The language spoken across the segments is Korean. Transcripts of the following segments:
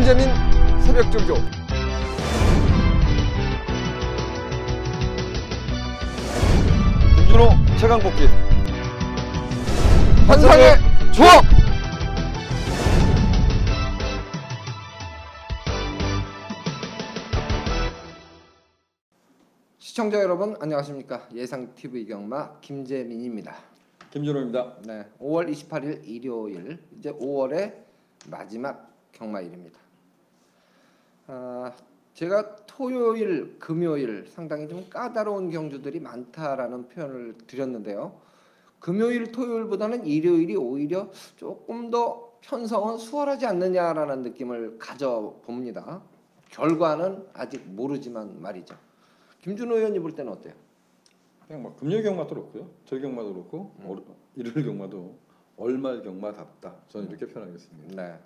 김재민 새벽조교. 김준호 최강복기. 환상의 조합. 시청자 여러분 안녕하십니까. 예상TV 경마 김재민입니다. 김준호입니다. 네, 5월 28일 일요일, 이제 5월의 마지막 경마일입니다. 제가 토요일, 금요일 상당히 좀 까다로운 경주들이 많다라는 표현을 드렸는데요. 금요일, 토요일보다는 일요일이 오히려 조금 더 편성은 수월하지 않느냐라는 느낌을 가져봅니다. 결과는 아직 모르지만 말이죠. 김준호 의원이 볼 때는 어때요? 그냥 뭐 금요일 경마도 그렇고요, 토요일 경마도 그렇고 일요일 경마도 월말 경마답다. 저는 이렇게 표현하겠습니다. 네,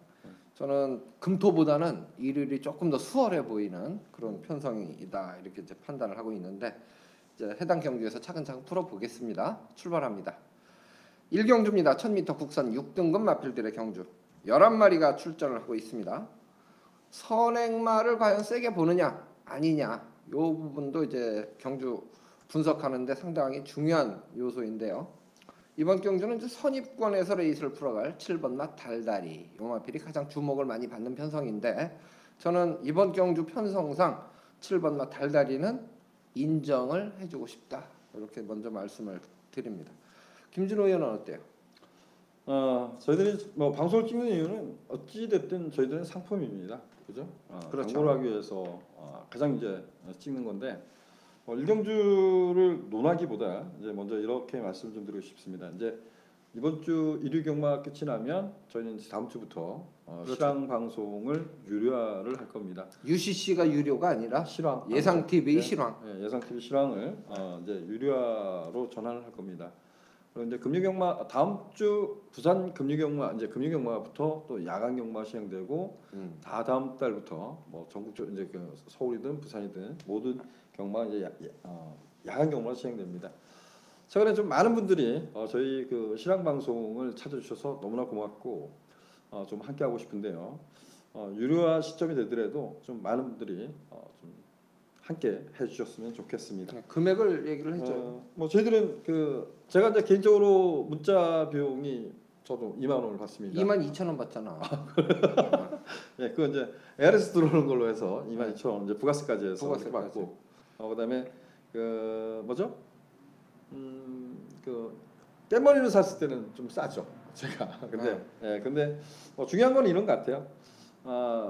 저는 금토보다는 일요일이 조금 더 수월해 보이는 그런 편성이다 이렇게 이제 판단을 하고 있는데, 이제 해당 경주에서 차근차근 풀어보겠습니다. 출발합니다. 1경주입니다. 1000m 국산 6등급 마필들의 경주 11마리가 출전을 하고 있습니다. 선행마를 과연 세게 보느냐 아니냐, 이 부분도 이제 경주 분석하는데 상당히 중요한 요소인데요. 이번 경주는 이제 선입권에서 레이스를 풀어갈 7번 맛 달달이, 요 마필이 가장 주목을 많이 받는 편성인데, 저는 이번 경주 편성상 7번 맛 달달이는 인정을 해주고 싶다, 이렇게 먼저 말씀을 드립니다. 김준호 의원은 어때요? 저희들이 뭐 방송을 찍는 이유는 어찌 됐든 저희들은 상품입니다. 그죠? 그렇죠. 광고를 하기 위해서 가장 이제 찍는 건데, 1경주를 논하기보다 이제 먼저 이렇게 말씀 좀 드리고 싶습니다. 이제 이번 주 1위 경마 끝이 나면 저희는 이제 다음 주부터 그렇죠. 실황 방송을 유료화를 할 겁니다. UCC가 유료가 아니라 실황 예상TV 네, 실황. 네, 예상TV 실황을 이제 유료화로 전환을 할 겁니다. 그리고 이제 금융경마 다음 주 부산 금융경마, 이제 금융경마부터 또 야간 경마 시행되고, 다음 달부터 뭐 전국적 이제 그 서울이든 부산이든 모든 경마 이제 야간 경마가 시행됩니다. 최근에 좀 많은 분들이 저희 그 실황 방송을 찾아주셔서 너무나 고맙고 좀 함께 하고 싶은데요. 유료화 시점이 되더라도 좀 많은 분들이 좀 함께 해주셨으면 좋겠습니다. 금액을 얘기를 해줘요. 뭐 저희들은 그 제가 이제 개인적으로 문자 비용이 저도 2만 원을 받습니다. 22,000원 받잖아. 예, 그건 이제 ARS 들어오는 걸로 해서 22,000원 이제 부가세까지 해서 부가세까지 받고, 그다음에 그 뭐죠? 그 깻머리를 샀을 때는 좀 싸죠, 제가. 근데 근데 중요한 건 이런 것 같아요.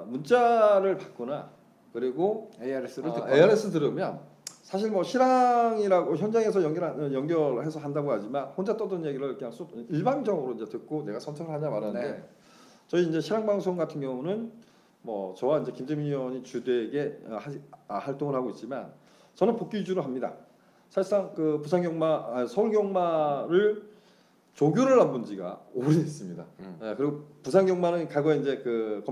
문자를 받거나 그리고 ARS를 듣거나. ARS 들으면 사실 뭐 실황이라고 현장에서 연결해서 한다고 하지만 혼자 떠든 얘기를 그냥 일방적으로 이제 듣고 내가 선택을 하냐 말하는데, 네. 저희 이제 실황 방송 같은 경우는 뭐 저와 이제 김재민 의원이 주되게 활동을 하고 있지만, 저는 복귀 위주로 합니다. 사실상 그 부산 경마, 서울 경마를 조교를 안 본 지가 오래됐습니다. 그리고 부산 경마는 과거에 이제 그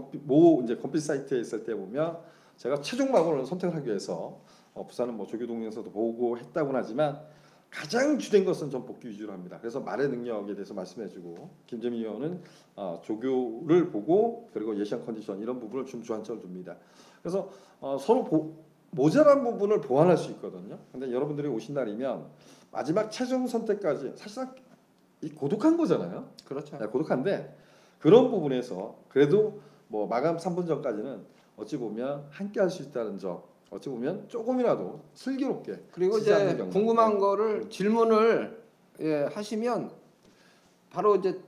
이제 컴퓨터 사이트에 있을 때 보면 제가 최종 마감을 선택을 하기 위해서 부산은 뭐 조교 동영상도 보고 했다고는 하지만 가장 주된 것은 전 복귀 위주로 합니다. 그래서 말의 능력에 대해서 말씀해주고, 김재민 의원은 조교를 보고 그리고 예시한 컨디션 이런 부분을 좀 주안점을 둡니다. 그래서 서로 모자란 부분을 보완할 수 있거든요. 근데 여러분들이 오신 날이면 마지막 최종 선택까지 사실상 고독한 거잖아요. 그렇죠. 네, 고독한데 그런 부분에서 그래도 뭐 마감 3분 전까지는 어찌 보면 함께 할 수 있다는 점, 어찌 보면 조금이라도 슬기롭게. 그리고 이제 궁금한 거를 질문을 하시면 바로 이제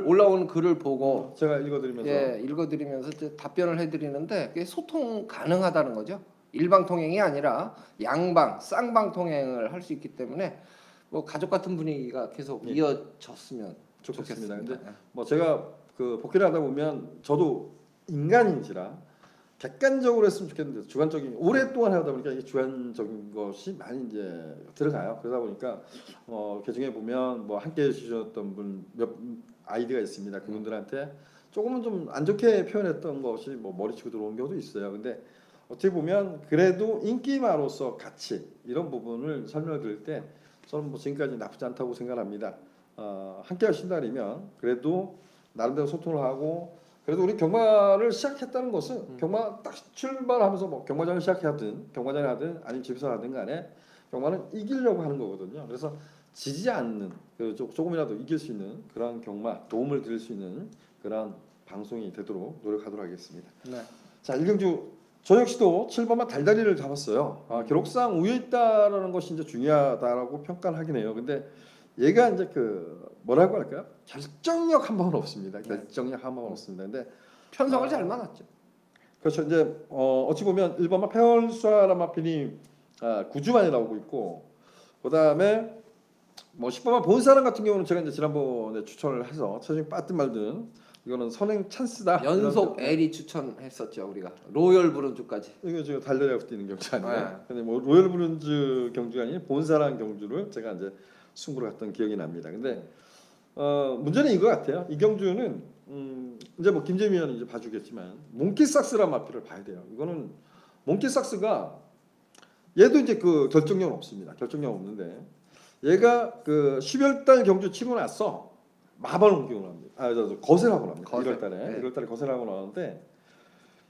올라오는 글을 보고 제가 읽어드리면서 이제 답변을 해드리는데, 그게 소통 가능하다는 거죠. 일방 통행이 아니라 양방, 쌍방 통행을 할 수 있기 때문에 뭐 가족 같은 분위기가 계속 이어졌으면 좋겠습니다. 근데 뭐 제가 그 복귀를 하다 보면 저도 인간인지라 객관적으로 했으면 좋겠는데 주관적인, 오랫동안 하다 보니까 이게 주관적인 것이 많이 이제 들어가요. 그러다 보니까 그 중에 보면 뭐 함께 해주셨던 분 몇 아이디가 있습니다. 그분들한테 조금은 좀 안 좋게 표현했던 것이 뭐 머리치고 들어온 경우도 있어요. 근데 어떻게 보면 그래도 인기마로서 가치 이런 부분을 설명을 드릴 때 저는 뭐 지금까지 나쁘지 않다고 생각합니다. 함께 하신다면 그래도 나름대로 소통을 하고 그래도 우리 경마를 시작했다는 것은 경마 딱 출발하면서 뭐 경마장을 시작하든 경마장에 하든 아니면 집에서 하든 간에 경마는 이기려고 하는 거거든요. 그래서 지지 않는 조금이라도 이길 수 있는 그런 경마 도움을 드릴 수 있는 그런 방송이 되도록 노력하도록 하겠습니다. 네. 자, 일경주 저 역시도 7번만 달달이를 잡았어요. 기록상 우위에 있다라는 것이 이제 중요하다라고 평가를 하긴 해요. 근데 얘가 이제 그 뭐라고 할까요? 결정력 한 방은 없습니다. 결정력 한 방은 없습니다. 근데 편성을 잘 맞았죠. 그렇죠. 이제 어찌 보면 1번만 페얼수아라 마핀이 9주만에 나오고 있고 그다음에 뭐 10번만 본 사람 같은 경우는 제가 이제 지난번에 추천을 해서 최종 빠뜨 말든 이거는 선행 찬스다. 연속 L이 추천했었죠 우리가 로열 브론즈까지. 이거 지금 달려라고 뛰는 경주 아니에요? 네. 근데 뭐 로열 브론즈 경주가 아닌 본사랑 경주를 제가 이제 승부를 했던 기억이 납니다. 근데 문제는 이거 같아요. 이 경주는 이제 뭐 김재미 의원이 이제 봐주겠지만 몽키삭스란 마피를 봐야 돼요. 이거는 몽키삭스가 얘도 이제 그 결정력 없습니다. 결정력 없는데 얘가 그 12월달 경주 치고 나서 마발 공격을 합니다. 거세라고 합니다. 거세. 1월달에 네. 1월달에 거세라고 나오는데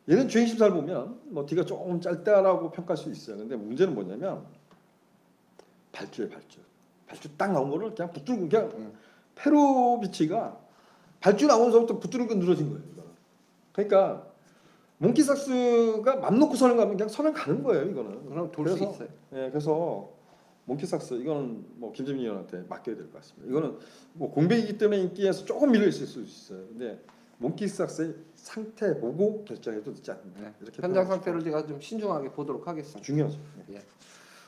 얘는 주행심사를 보면 뭐 뒤가 조금 짧다라고 평가할 수 있어요. 근데 문제는 뭐냐면 발주에 발주 딱 나온 거를 그냥 붙들고 그냥 페로비치가 발주 나오면서부터 붙들고 늘어진 거예요. 이거는. 그러니까 몽키삭스가 맘 놓고 선을 가면 그냥 선을 가는 거예요. 이거는. 그럼 돌 수 있어요. 예, 그래서 몽키삭스 이거는 뭐 김재민 의원한테 맡겨야 될 것 같습니다. 이거는 뭐 공백이기 때문에 인기에서 조금 밀려 있을 수 있어요. 근데 몽키삭스의 상태 보고 결정해도 늦지 않는다. 네. 이렇게 현장 평가하고 상태를 제가 좀 신중하게 보도록 하겠습니다. 중요하죠. 예.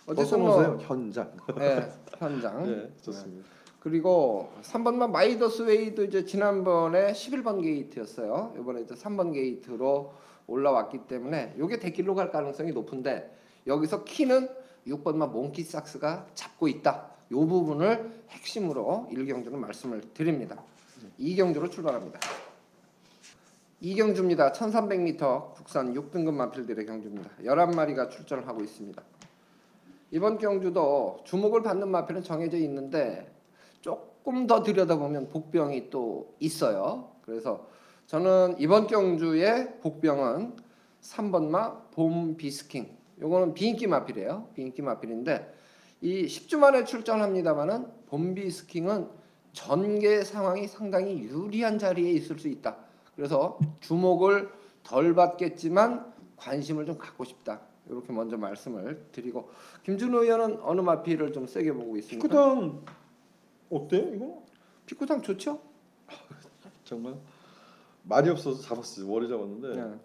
어쨌든 어쨌든 뭐 현장. 네, 현장. 예, 좋습니다. 그리고 3번만 마이더스 웨이도 이제 지난번에 11번 게이트였어요. 이번에 이제 3번 게이트로 올라왔기 때문에 이게 대길로 갈 가능성이 높은데 여기서 키는 6번만 몽키삭스가 잡고 있다. 이 부분을 핵심으로 1경주는 말씀을 드립니다. 2경주로 출발합니다. 2경주입니다. 1300m 국산 6등급 마필들의 경주입니다. 11마리가 출전을 하고 있습니다. 이번 경주도 주목을 받는 마필은 정해져 있는데 조금 더 들여다보면 복병이 또 있어요. 그래서 저는 이번 경주의 복병은 3번마 봄비스킹. 요거는 비인기 마필이에요. 비인기 마필인데 이 10주 만에 출전합니다만은 봄비스킹은 전개 상황이 상당히 유리한 자리에 있을 수 있다. 그래서 주목을 덜 받겠지만 관심을 좀 갖고 싶다. 이렇게 먼저 말씀을 드리고 김준호 의원은 어느 마필을 좀 세게 보고 있습니까? 피크당 어때요 이거? 피쿠당 좋죠? 정말 말이 없어서 잡았어요. 머리 잡았는데 네.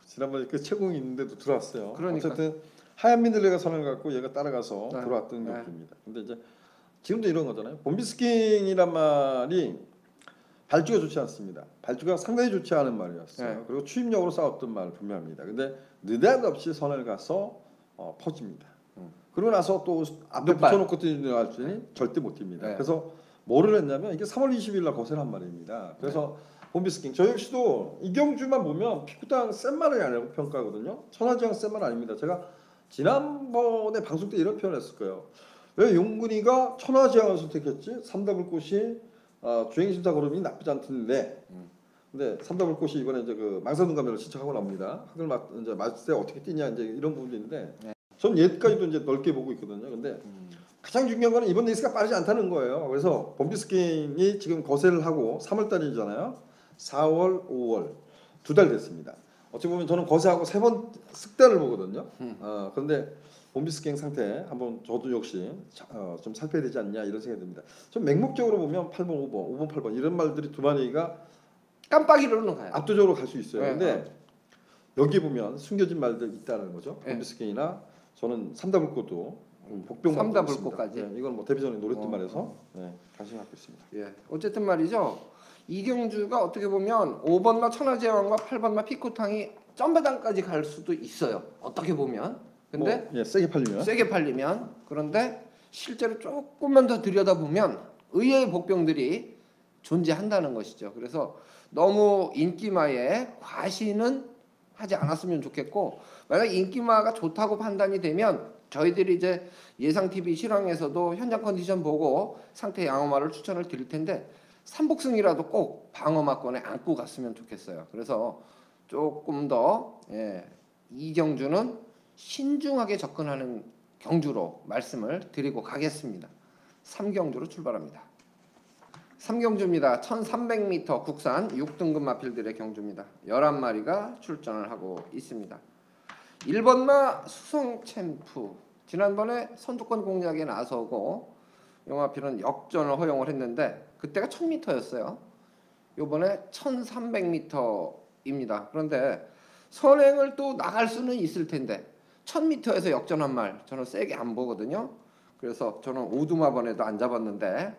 지난번에 그 채공이 있는데도 들어왔어요. 그러니까. 어쨌든 하얀 민들레가 선을 갖고 얘가 따라가서 네. 들어왔던 네. 경주입니다. 근데 이제 지금도 이런 거잖아요. 봄비스킹이란 말이 발주가 좋지 않습니다. 발주가 상당히 좋지 않은 말이었어요. 네. 그리고 추임력으로 싸웠던 말 분명합니다. 근데 느닷없이 선을 가서 퍼집니다. 그러고 나서 또 앞에 몇 발. 붙여놓고 뛰는 할지는 절대 못 뜁니다. 네. 그래서 뭐를 했냐면 이게 3월 20일 날 거세란 말입니다. 그래서 봄비스킹 저 역시도 이경주만 보면 피쿠당 센 말이 아니라고 평가하거든요. 천하지향 센 말 아닙니다. 제가 지난번에 방송 때 이런 표현을 했을 거예요. 왜 용근이가 천하지향을 선택했지? 삼다불꽃이 주행심사 걸음이 나쁘지 않던데. 근데 삼다불꽃이 이번에 이제 그 망사둔 감면을 신청하고 나옵니다. 학을 이제 맞을 때 어떻게 뛰냐 이제 이런 부분이 있는데, 전 얘까지도 이제 넓게 보고 있거든요. 근데 가장 중요한 거는 이번 레이스가 빠르지 않다는 거예요. 그래서 봄비스킹이 지금 거세를 하고 3월달이잖아요. 4월, 5월 2달 됐습니다. 어찌 보면 저는 거세하고 3번 쓱달을 보거든요. 그런데 봄비스킹 상태 한번 저도 역시 좀 살펴야 되지 않냐 이런 생각이 듭니다. 좀 맹목적으로 보면 8번, 5번, 5번, 8번 이런 말들이 두 마리가 깜빡이로는 가요. 압도적으로 갈 수 있어요. 네. 근데 여기 보면 숨겨진 말들 있다는 거죠. 네. 봄비스킹이나 저는 삼다불꽃도 복병 삼다불꽃까지. 네, 이건 뭐 데뷔전에 노렸던 어. 말에서 관심 갖고 있습니다. 예. 어쨌든 말이죠. 이경주가 어떻게 보면 5번마 천하제왕과 8번마 피코탕이 점배당까지 갈 수도 있어요. 어떻게 보면. 근데 뭐, 세게 팔리면 세게 팔리면 그런데 실제로 조금만 더 들여다보면 의외의 복병들이 존재한다는 것이죠. 그래서 너무 인기마에 과신은 하지 않았으면 좋겠고 만약 인기마가 좋다고 판단이 되면 저희들이 이제 예상 TV 실황에서도 현장 컨디션 보고 상태 양호마를 추천을 드릴 텐데 삼복승이라도 꼭 방어막권에 안고 갔으면 좋겠어요. 그래서 조금 더 이 경주는 신중하게 접근하는 경주로 말씀을 드리고 가겠습니다. 3경주로 출발합니다. 3경주입니다. 1300m 국산 6등급 마필들의 경주입니다. 11마리가 출전을 하고 있습니다. 1번마 수성챔프 지난번에 선두권 공략에 나서고 용마필은 역전을 허용을 했는데 그때가 1000m였어요. 이번에 1300m입니다. 그런데 선행을 또 나갈 수는 있을 텐데 1000m에서 역전한 말 저는 세게 안 보거든요. 그래서 저는 오두마번에도 안 잡았는데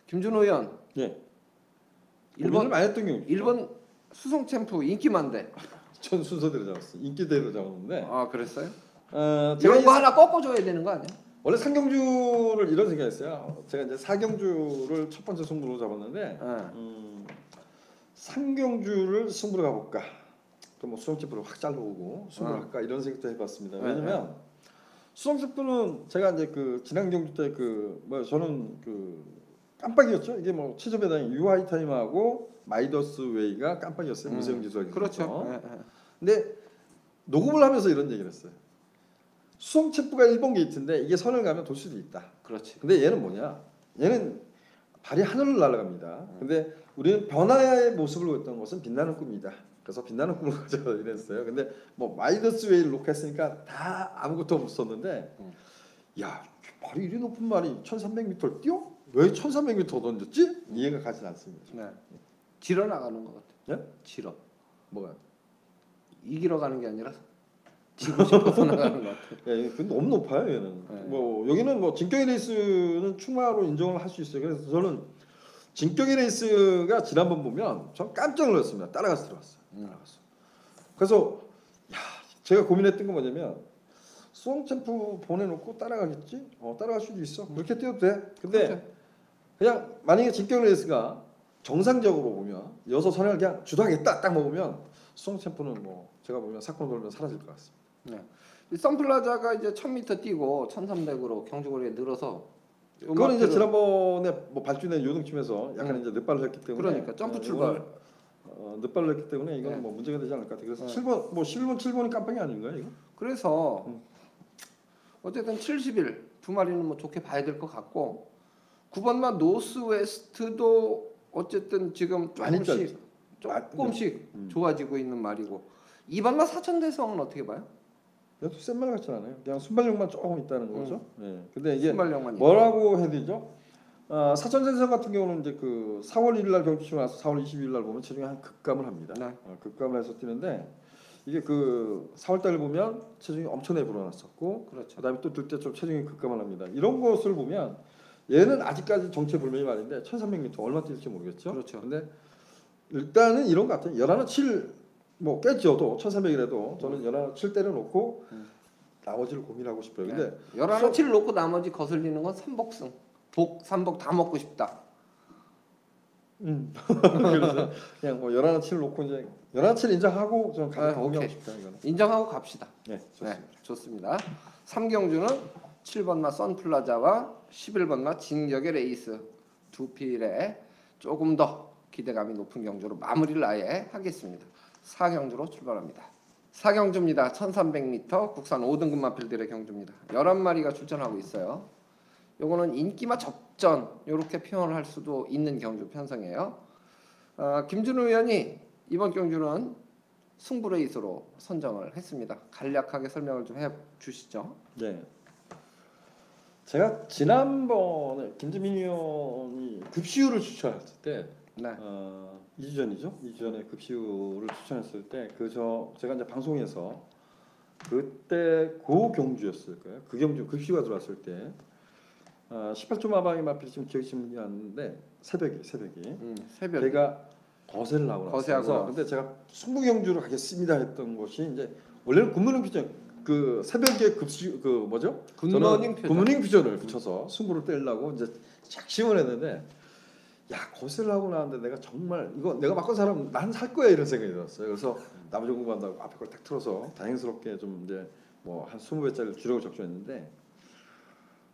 김준호 의원 예. 1번 많이 했던 경우 1번 수성 챔프 인기만데. 전 순서대로 잡았어요. 인기대로 잡았는데. 아 그랬어요? 제가 이거 하나 꺾어줘야 되는 거 아니야? 원래 상경주를 이런 생각했어요. 제가 이제 사경주를 첫 번째 승부로 잡았는데 상경주를 승부로 가볼까. 또 뭐 수성체프를 확 잘라오고 승부를 할까 이런 생각도 해봤습니다. 왜냐면 수성체프는 제가 이제 그 지난 경주 때 그 뭐 저는 그 깜빡이었죠. 이게 뭐 최저배당이 유하이 타임하고 마이더스 웨이가 깜빡이었어요. 무세영 지수가. 그렇죠. 근데 녹음을 하면서 이런 얘기를 했어요. 수성 체프가 1번 게이트인데 이게 선을 가면 돌 수도 있다. 그렇지. 근데 얘는 뭐냐? 얘는 발이 하늘로 날아갑니다. 근데 우리는 변화의 모습을 보였던 것은 빛나는 꿈이다. 그래서 빛나는 꿈을 가져 이랬어요. 근데 뭐 마이더스 웨이를 녹화했으니까 다 아무것도 없었는데 야, 발이 이리 높은 말이 1300m를 뛰어? 왜 1300m 던졌지? 이해가 가진 않습니다. 네. 지러 나가는 것 같아. 예? 지러. 뭐가? 이기러 가는 게 아니라 지고 싶어서 나가는 것 같아. 예, 근데 너무 높아요 얘는. 네. 뭐 여기는 뭐 진격의 레이스는 충마로 인정을 할 수 있어요. 그래서 저는 진격의 레이스가 지난번 보면 전 깜짝 놀랐습니다. 따라가서 들어갔어요. 따라갔어. 그래서 야, 제가 고민했던 건 뭐냐면 수성 챔프 보내놓고 따라가겠지? 따라갈 수도 있어. 그렇게 뛰어도 돼. 근데 그렇죠. 그냥 만약에 진격의 레이스가 정상적으로 보면 여섯 선행을 그냥 주도하겠다 딱 먹으면 수성 챔프는 뭐 제가 보면 사건 돌면 사라질 것 같습니다. 네. 이 선플라자가 이제 1000m 뛰고 1300으로 경주거리에 늘어서 그거는 이제 지난번에 뭐 발주된 요동침에서 약간 이제 늦발을 했기 때문에 그러니까 점프 출발. 늦발을 했기 때문에 이거는 네. 뭐 문제가 되지 않을 것 같아요. 그래서 네. 7번 뭐 11번 7번이 깜빡이 아닌가요 이거? 그래서 어쨌든 70일 두 마리는 뭐 좋게 봐야 될 것 같고 9번만 노스웨스트도 어쨌든 지금 많이 조금씩 좋아지고 있는 말이고 2번만 사천대성은 어떻게 봐요? 이것도 센말 같지 않아요. 그냥 순발력만 조금 있다는 거죠. 예. 근데 이게 순발력만 뭐라고 해야 되죠? 사천전선 같은 경우는 이제 그 4월 1일 날 경주 치고 나서 4월 22일 날 보면 체중이 한 급감을 합니다. 네. 급감을 해서 뛰는데 이게 그 4월 달에 보면 체중이 엄청나게 불어났었고 그렇죠. 그다음에 또 들 때 좀 체중이 급감을 합니다. 이런 것을 보면 얘는 아직까지 정체불명의 말인데 1300m 얼마 뛸지 모르겠죠. 그렇죠. 근데 일단은 이런 것 같아요. 11은 7 뭐 깨져도 1300이라도 저는 11은 7 때려놓고 나머지를 고민하고 싶어요. 근데 11은 7 놓고 나머지 거슬리는 건 삼복승. 삼복 다 먹고 싶다. 그래서 그냥 뭐 11은 7 놓고 이제 11은 7 인정하고 저는 가볍게 오케이. 고민하고 싶다 이거는. 인정하고 갑시다. 네, 좋습니다. 네, 좋습니다. 3경주는 7번마 선플라자와 11번마 진격의 레이스 두 필에 조금 더 기대감이 높은 경주로 마무리를 아예 하겠습니다. 4경주로 출발합니다. 4경주입니다. 1300m 국산 5등급 마필들의 경주입니다. 11마리가 출전하고 있어요. 요거는 인기마 접전 이렇게 표현을 할 수도 있는 경주 편성이에요. 김준우 의원이 이번 경주는 승부 레이스로 선정을 했습니다. 간략하게 설명을 좀 해주시죠. 네. 제가 지난번에 김재민 의원이 급시우를 추천했을 때 네. 2주 전이죠. 2주 전에 급시우를 추천했을 때 제가 이제 방송에서 그때 그 경주였을 거예요. 그 경주 급시우가 들어왔을 때 18조 마방이 마필이 지금 기억이 좀 안 나는데 새벽에 새벽. 제가 거세를 하고 나서 근데 제가 승부 경주로 가겠습니다 했던 것이 이제 원래는 굿모닝 퓨전 그 새벽에 급시 그 뭐죠? 굿모닝 퓨전을 붙여서 승부를 떼려고 이제 작심을 했는데 야 거세를 하고 나왔는데 내가 정말 이거 내가 바꾼 사람 난 살 거야 이런 생각이 들었어요. 그래서 나머지 공부한다고 앞에 걸 딱 틀어서 다행스럽게 좀 이제 뭐 한 20배짜리를 주려고 적중했는데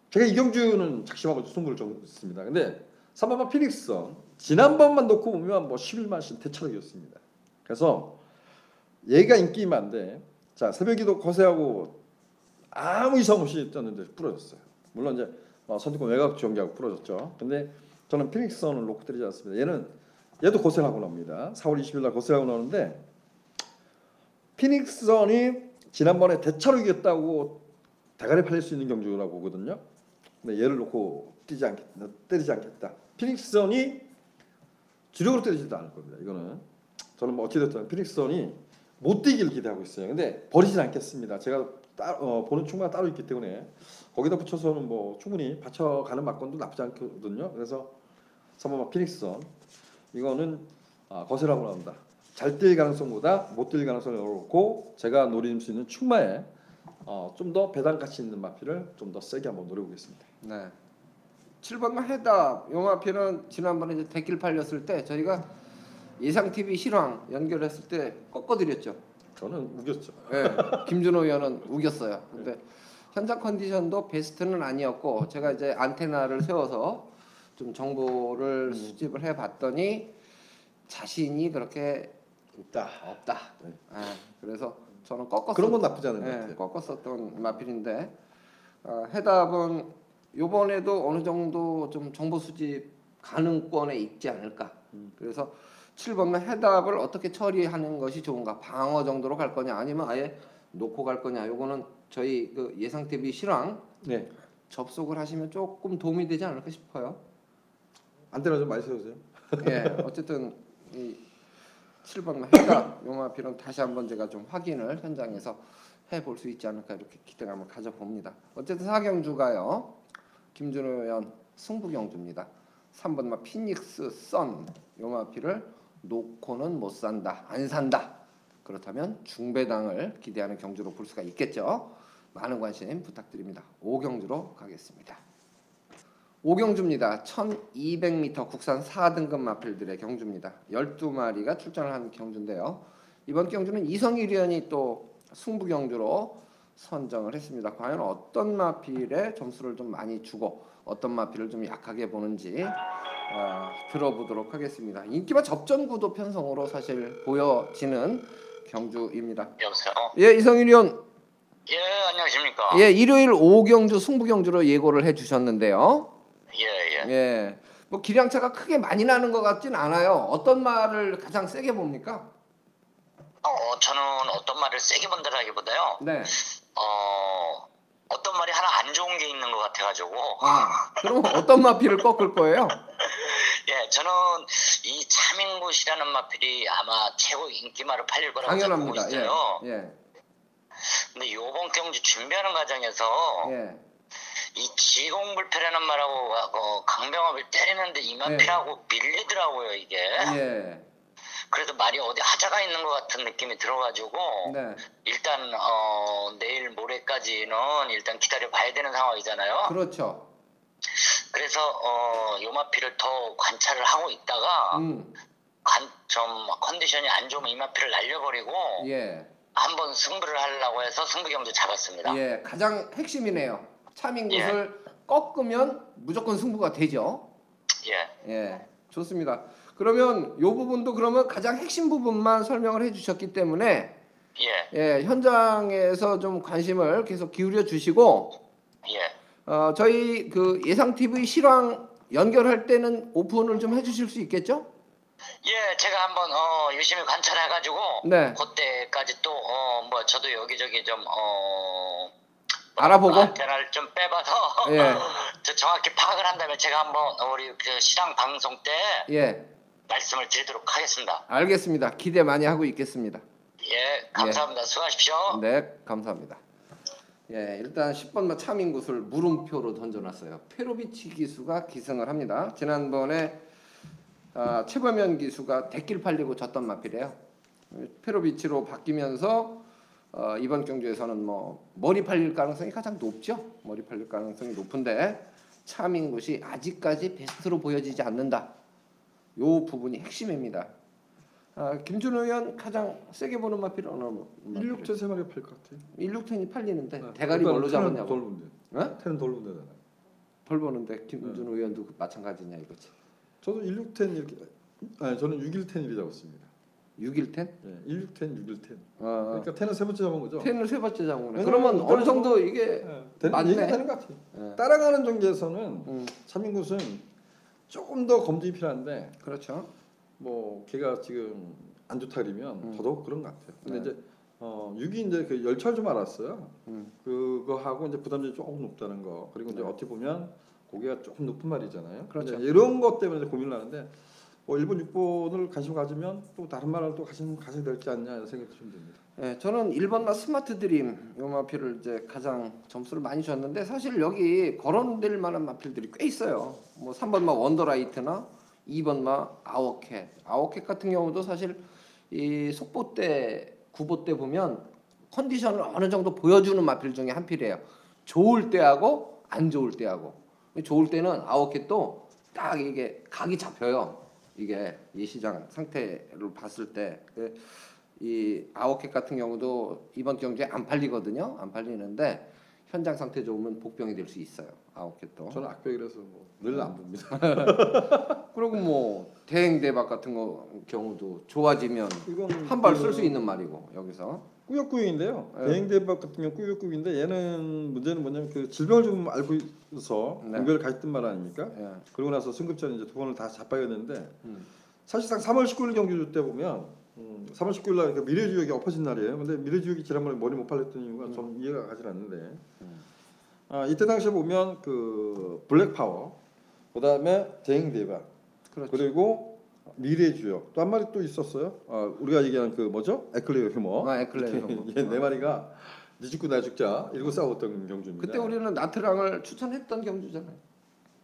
제가 이 경주는 작심하고 승부를 정했습니다. 근데 3번마 피닉스선 지난번만 놓고 보면 뭐 11만씩 대차력이었습니다. 그래서 얘가 인기만데 자 새벽기도 거세하고 아무 이상 없이 떴는데 부러졌어요. 물론 이제 선두권 외곽 전개하고 부러졌죠. 근데 저는 피닉스선을 놓고 때리지 않습니다. 얘도 거세를 하고 나옵니다. 4월 20일 날 거세를 하고 나오는데 피닉스선이 지난번에 대차력이었다고 대가리 팔릴 수 있는 경주라고 보거든요. 근데 얘를 놓고 때리지 않겠다. 피닉스선이 주력으로 때리지도 않을 겁니다. 이거는 저는 뭐 어찌됐든 피닉스선이 못 뛰기를 기대하고 있어요. 근데 버리진 않겠습니다. 제가 보는 충마가 따로 있기 때문에 거기다 붙여서는 뭐 충분히 받쳐가는 막건도 나쁘지 않거든요. 그래서 3번마 피닉스선 이거는 거세라고 나온다. 잘 뛸 가능성보다 못 뛸 가능성을 놓고 제가 노릴 수 있는 충마에 좀 더 배당 가치 있는 마피를 좀 더 세게 한번 노려보겠습니다. 네. 7번만 해답. 요 마피는 지난번에 이제 대길 팔렸을 때 저희가 예상 TV 실황 연결했을 때 꺾어드렸죠. 저는 우겼죠. 네. 김준호 의원은 우겼어요. 근데 현장 컨디션도 베스트는 아니었고 제가 이제 안테나를 세워서 좀 정보를 수집을 해봤더니 자신이 그렇게 없다. 네. 그래서 저는 꺾었어. 그런 건 나쁘지 않은 것 네, 같아요. 꺾었었던 마필인데 해답은 요번에도 어느 정도 좀 정보 수집 가능권에 있지 않을까. 그래서 7번만 해답을 어떻게 처리하는 것이 좋은가. 방어 정도로 갈 거냐 아니면 아예 놓고 갈 거냐. 요거는 저희 그 예상 대비 실황 네. 접속을 하시면 조금 도움이 되지 않을까 싶어요. 안테나 좀 많이 세우세요. 예, 어쨌든 이 7번 해답 용마필은 다시 한번 제가 좀 확인을 현장에서 해볼 수 있지 않을까 이렇게 기대감을 가져봅니다. 어쨌든 4경주가요. 김준호 의원 승부경주입니다. 3번마 피닉스 선 용마필을 놓고는 못 산다. 안 산다. 그렇다면 중배당을 기대하는 경주로 볼 수가 있겠죠. 많은 관심 부탁드립니다. 5경주로 가겠습니다. 5경주입니다. 1200m 국산 4등급 마필들의 경주입니다. 12마리가 출전을 한 경주인데요. 이번 경주는 이성일 의원이 또 승부 경주로 선정을 했습니다. 과연 어떤 마필에 점수를 좀 많이 주고 어떤 마필을 좀 약하게 보는지 들어보도록 하겠습니다. 인기와 접전구도 편성으로 사실 보여지는 경주입니다. 여보세요? 예, 이성일 의원. 예, 안녕하십니까? 예, 일요일 5경주 승부 경주로 예고를 해주셨는데요. 예. 예, 뭐 기량차가 크게 많이 나는 것 같진 않아요. 어떤 말을 가장 세게 봅니까? 저는 어떤 말을 세게 본다라기보다요. 네. 어떤 말이 하나 안 좋은 게 있는 것 같아가지고. 그럼 어떤 마필을 꺾을 거예요? 예, 저는 이 차민굿이라는 마필이 아마 최고 인기말을 팔릴 거라고 보고 당연합니다. 있어요. 예. 근데 요번 경주 준비하는 과정에서 예. 이 지공불패라는 말하고 강병업을 때리는데 이 마필하고 밀리더라고요 이게. 예. 그래서 말이 어디 하자가 있는 것 같은 느낌이 들어가지고 네. 일단 내일 모레까지는 일단 기다려 봐야 되는 상황이잖아요. 그렇죠. 그래서 요마피를 더 관찰을 하고 있다가 좀 컨디션이 안 좋으면 이마피를 날려버리고 예. 한번 승부를 하려고 해서 승부 경주 잡았습니다. 예. 가장 핵심이네요. 차민굿을 꺾으면 무조건 승부가 되죠. 예. 예. 좋습니다. 그러면 요 부분도 그러면 가장 핵심 부분만 설명을 해주셨기 때문에 예, 현장에서 좀 관심을 계속 기울여 주시고 저희 그 예상 TV 실황 연결할 때는 오픈을 좀 해주실 수 있겠죠? 예, 제가 한번 열심히 관찰해가지고 네. 그때까지 또 뭐 저도 여기저기 좀 알아보고 안테나를 좀 빼봐서 저 정확히 파악을 한다면 제가 한번 우리 그 시장 방송 때 말씀을 드리도록 하겠습니다. 알겠습니다. 기대 많이 하고 있겠습니다. 예, 감사합니다. 수고하십시오. 네, 감사합니다. 예, 일단 10번마 차민굿을 물음표로 던져놨어요. 페로비치 기수가 기승을 합니다. 지난번에 최범현 기수가 대길 팔리고 졌던 마필이에요. 페로비치로 바뀌면서 이번 경주에서는 뭐 머리 팔릴 가능성이 가장 높죠. 머리 팔릴 가능성이 높은데 차민굿이 아직까지 베스트로 보여지지 않는다. 요 부분이 핵심입니다. 김준호 의원 가장 세게 보는 마필은 어느 마필? 16전 3마리가 팔 것 같아요. 16텐이 팔리는데 대가리 뭘로 잡았냐고. 돌문데. 어? 태는 돌문데잖아. 벌 보는데 김준호 의원도 마찬가지냐 이거지. 저도 1610 이렇게 아니 저는 6110 잡았습니다. 6.1텐? 예, 1610, 6110. 아, 그러니까 10을 세 번째 잡은 거죠. 10을 세 번째 잡은 거네. 왜냐면 그러면 어느 정도 이게 맞네. 이해가 되는 것 같아요. 예. 따라가는 경기에서는 음, 차민굿은 조금 더 검증이 필요한데 그렇죠. 뭐 걔가 지금 안 좋다 그러면 더더욱 그런 것 같아요. 근데 네. 이제 6이 이제 그 열차를 좀 알았어요. 음, 그거 하고 이제 부담점이 조금 높다는 거. 그리고 이제 네. 어떻게 보면 고개가 조금 높은 말이잖아요. 그렇죠. 근데 이런 것 때문에 이제 고민을 하는데 뭐 1번, 6번을 관심 가지면 또 다른 말을 또 관심 가져야 되지 않냐 이런 생각이 좀 듭니다. 예, 저는 1번마 스마트 드림 요 마필을 이제 가장 점수를 많이 줬는데 사실 여기 거론될 만한 마필들이 꽤 있어요. 뭐 3번마 원더라이트나 2번마 아워캣 같은 경우도 사실 이 속보 때 구보 때 보면 컨디션을 어느 정도 보여주는 마필 중에 한 필이에요. 좋을 때하고 안 좋을 때하고. 좋을 때는 아워캣도 딱 이게 각이 잡혀요. 이게 이 시장 상태를 봤을 때 이 아워캣 같은 경우도 이번 경기에 안 팔리거든요. 안 팔리는데 현장 상태 좋으면 복병이 될 수 있어요. 아워캣도. 저는 악벽이라서 뭐 늘 안 봅니다. 그리고 뭐 대행 대박 같은 경우도 좋아지면 이건 한 발 쓸 수 있는 말이고 여기서. 꾸역꾸역인데요. 네. 대행대박 같은 경우 꾸역꾸역인데 얘는 문제는 뭐냐면 그 질병을 좀 알고 있어서 네. 공격을 가했던 말 아닙니까? 예. 그러고 나서 승급전 이제 두 번을 다 잡아야겠는데 음. 사실상 3월 19일 경기 때 보면 3월 19일 날 그 미래주역이 엎어진 날이에요. 근데 미래주역이 지난번에 머리 못 팔렸던 이유가 좀 이해가 가지 않는데 이때 당시에 보면 그 블랙파워 그다음에 대행대박 그렇죠. 그리고 미래주역 또 한 마리 또 있었어요. 우리가 얘기하는 그 뭐죠? 에클레어 휴머. 에클레어 휴머. 네 마리가 네 죽고 나 죽자 이러고 싸웠던 경주입니다. 그때 우리는 나트랑을 추천했던 경주잖아요.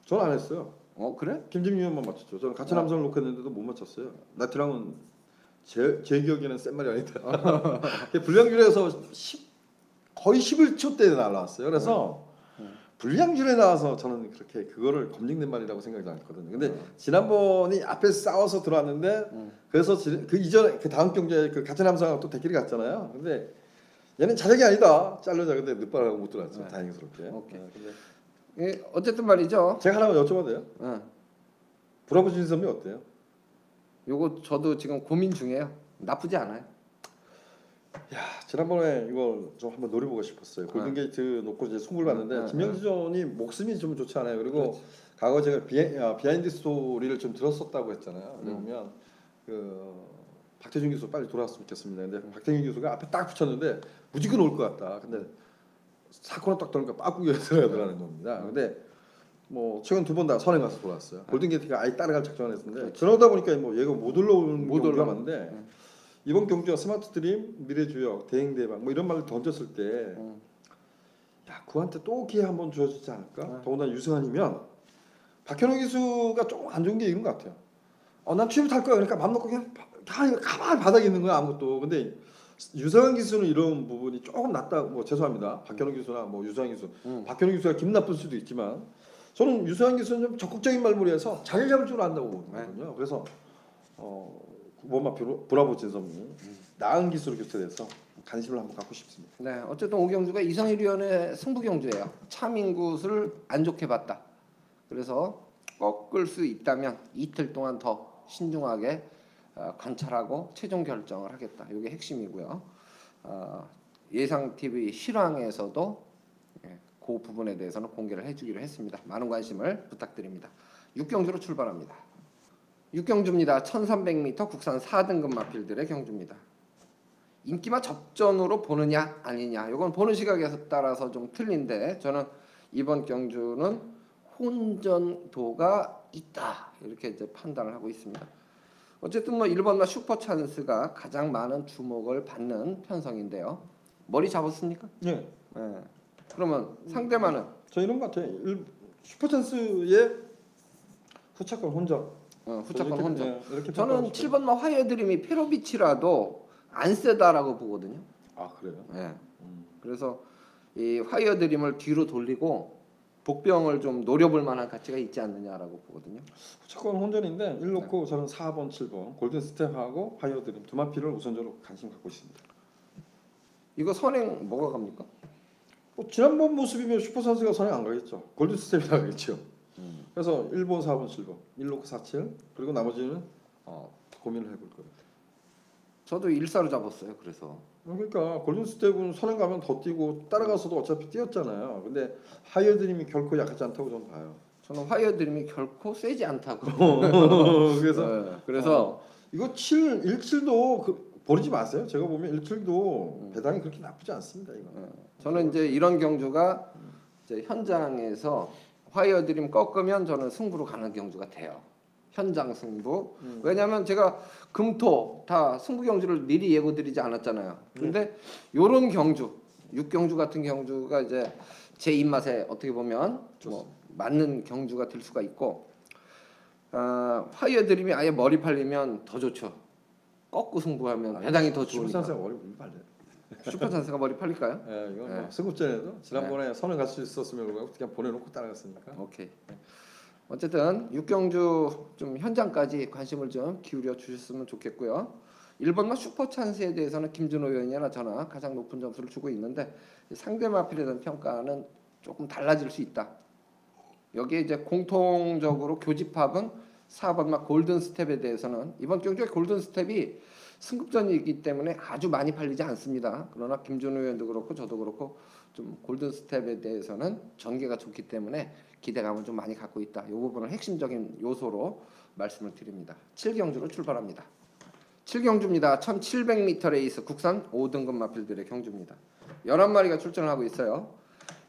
저는 안 했어요. 그래? 김진미 의원만 맞췄죠. 저는 같은 함성을 놓고 했는데도 못 맞췄어요. 나트랑은 제 기억에는 센 말이 아니다. 불량줄에서 거의 11초 때 날라왔어요. 그래서 불량줄에 나와서 저는 그렇게 그거를 검증된 말이라고 생각이 않거든요. 근데 지난번이 앞에 싸워서 들어왔는데 그래서 그 이전에 그 다음 경기에 그 같은 함성하고 또 대끼리 갔잖아요. 근데 얘는 자력이 아니다. 잘르자. 근데 늦발하고 못 들어왔죠. 네. 다행스럽게. 오케이. 근데 예, 어쨌든 말이죠. 제가 하나만 여쭤봐도 돼요? 응. 브라보 진섬이 어때요? 요거 저도 지금 고민 중이에요. 나쁘지 않아요. 야 지난번에 이걸 좀 한번 노려보고 싶었어요. 골든게이트 놓고 이제 승부를 봤는데 김영지전이 목숨이 좀 좋지 않아요. 그리고 그렇지. 과거 제가 비하인드 스토리를 좀 들었었다고 했잖아요. 그러면 그 박태준 교수 빨리 돌아왔으면 좋겠습니다. 근데 박태준 교수가 앞에 딱 붙였는데 무조건 올 것 같다. 근데 사건을 딱 들으니까 빠꾸게 들어가더라는 겁니다. 근데 뭐 최근 두 번 다 선행 가서 돌아왔어요. 골든게이트가 아예 따라갈 작전을 했는데 그러다 보니까 뭐 얘가 못 올라오는 경우가 많은데 이번 경주가 스마트 드림, 미래주역, 대행대박 뭐 이런 말을 던졌을 때 야, 그한테 또 기회 한번 주어지지 않을까? 더군다나 유승환이면 박현호 기수가 조금 안 좋은 게 이런 것 같아요. 난 취업 탈 거야. 그러니까 맘 놓고 그냥 가만히 바닥에 있는 거야 아무것도. 근데 유승환 기수는 이런 부분이 조금 낫다. 뭐 죄송합니다. 박현호 기수나 뭐 유승환 기수. 박현호 기수가 기분 나쁠 수도 있지만 저는 유승환 기수는 좀 적극적인 말머리에서 자리 잡을 줄 안다고 보거든요. 그래서 원마표 브라보 진섬이 나은 기수로 교체돼서 관심을 한번 갖고 싶습니다. 네, 어쨌든 오경주가 이성일 위원의 승부 경주예요. 차민굿을 안 좋게 봤다. 그래서 꺾을 수 있다면 이틀 동안 더 신중하게 관찰하고 최종 결정을 하겠다. 이게 핵심이고요. 예상 TV 실황에서도 그 부분에 대해서는 공개를 해주기로 했습니다. 많은 관심을 부탁드립니다. 6경주로 출발합니다. 6경주입니다. 1300m 국산 4등급 마필들의 경주입니다. 인기마 접전으로 보느냐 아니냐 이건 보는 시각에 따라서 좀 틀린데 저는 이번 경주는 혼전도가 있다 이렇게 이제 판단을 하고 있습니다. 어쨌든 뭐 1번마 슈퍼찬스가 가장 많은 주목을 받는 편성인데요. 머리 잡았습니까? 네. 네. 그러면 상대만은 저 이런 것 같아요. 슈퍼찬스의 후차권 혼전. 후차권 혼전. 이렇게 저는 7번마 화이어드림이 페로비치라도 안 세다라고 보거든요. 아 그래요? 네. 그래서 이 화이어드림을 뒤로 돌리고 복병을 좀 노려볼 만한 가치가 있지 않느냐라고 보거든요. 후차권 혼전인데 1 놓고 저는 4번, 7번 골든 스텝하고 화이어드림 두 마피를 우선적으로 관심 갖고 있습니다. 이거 선행 뭐가 갑니까? 지난번 모습이면 슈퍼찬스가 선행 안 가겠죠. 골든 스텝이 나가겠죠. 그래서 1번, 4번, 7번 1놓고 4칠 그리고 나머지는 고민을 해볼 거예요. 저도 1사로 잡았어요. 그래서 그러니까 골든스텝은 선행 가면 더 뛰고 따라가서도 어차피 뛰었잖아요. 근데 하이어드림이 결코 약하지 않다고 저는 봐요. 저는 화이어드림이 결코 세지 않다고. 그래서 네, 그래서 이거 17도 버리지 마세요. 제가 보면 17도 배당이 그렇게 나쁘지 않습니다. 이거. 저는 이제 이런 경주가 이제 현장에서 화이어드림 꺾으면 저는 승부로 가는 경주가 돼요. 현장 승부. 왜냐하면 제가 금토 다 승부 경주를 미리 예고드리지 않았잖아요. 근데 요런 경주, 6경주 같은 경주가 이제 제 입맛에 어떻게 보면 뭐 맞는 경주가 될 수가 있고, 화이어드림이 아예 머리 팔리면 더 좋죠. 꺾고 승부하면 배당이 더 좋으니까. 슈퍼찬스가 머리 팔려. 슈퍼찬스가 머리 팔릴까요? 예, 이건 네. 뭐 승급전에도 지난번에 선을 갈 수 있었으면 그냥 보내놓고 따라갔으니까. 오케이. 어쨌든 6경주 좀 현장까지 관심을 좀 기울여 주셨으면 좋겠고요. 1번마 슈퍼찬스에 대해서는 김준호 의원이나 저나 가장 높은 점수를 주고 있는데 상대 마필에 대한 평가는 조금 달라질 수 있다. 여기에 이제 공통적으로 교집합은 4번마 골든스텝에 대해서는 이번 경주에 골든스텝이 승급전이기 때문에 아주 많이 팔리지 않습니다. 그러나 김준호 의원도 그렇고 저도 그렇고 좀 골든스텝에 대해서는 전개가 좋기 때문에 기대감을 좀 많이 갖고 있다. 이 부분을 핵심적인 요소로 말씀을 드립니다. 7경주로 출발합니다. 7경주입니다. 1700m 레이스 국산 5등급 마필들의 경주입니다. 11마리가 출전을 하고 있어요.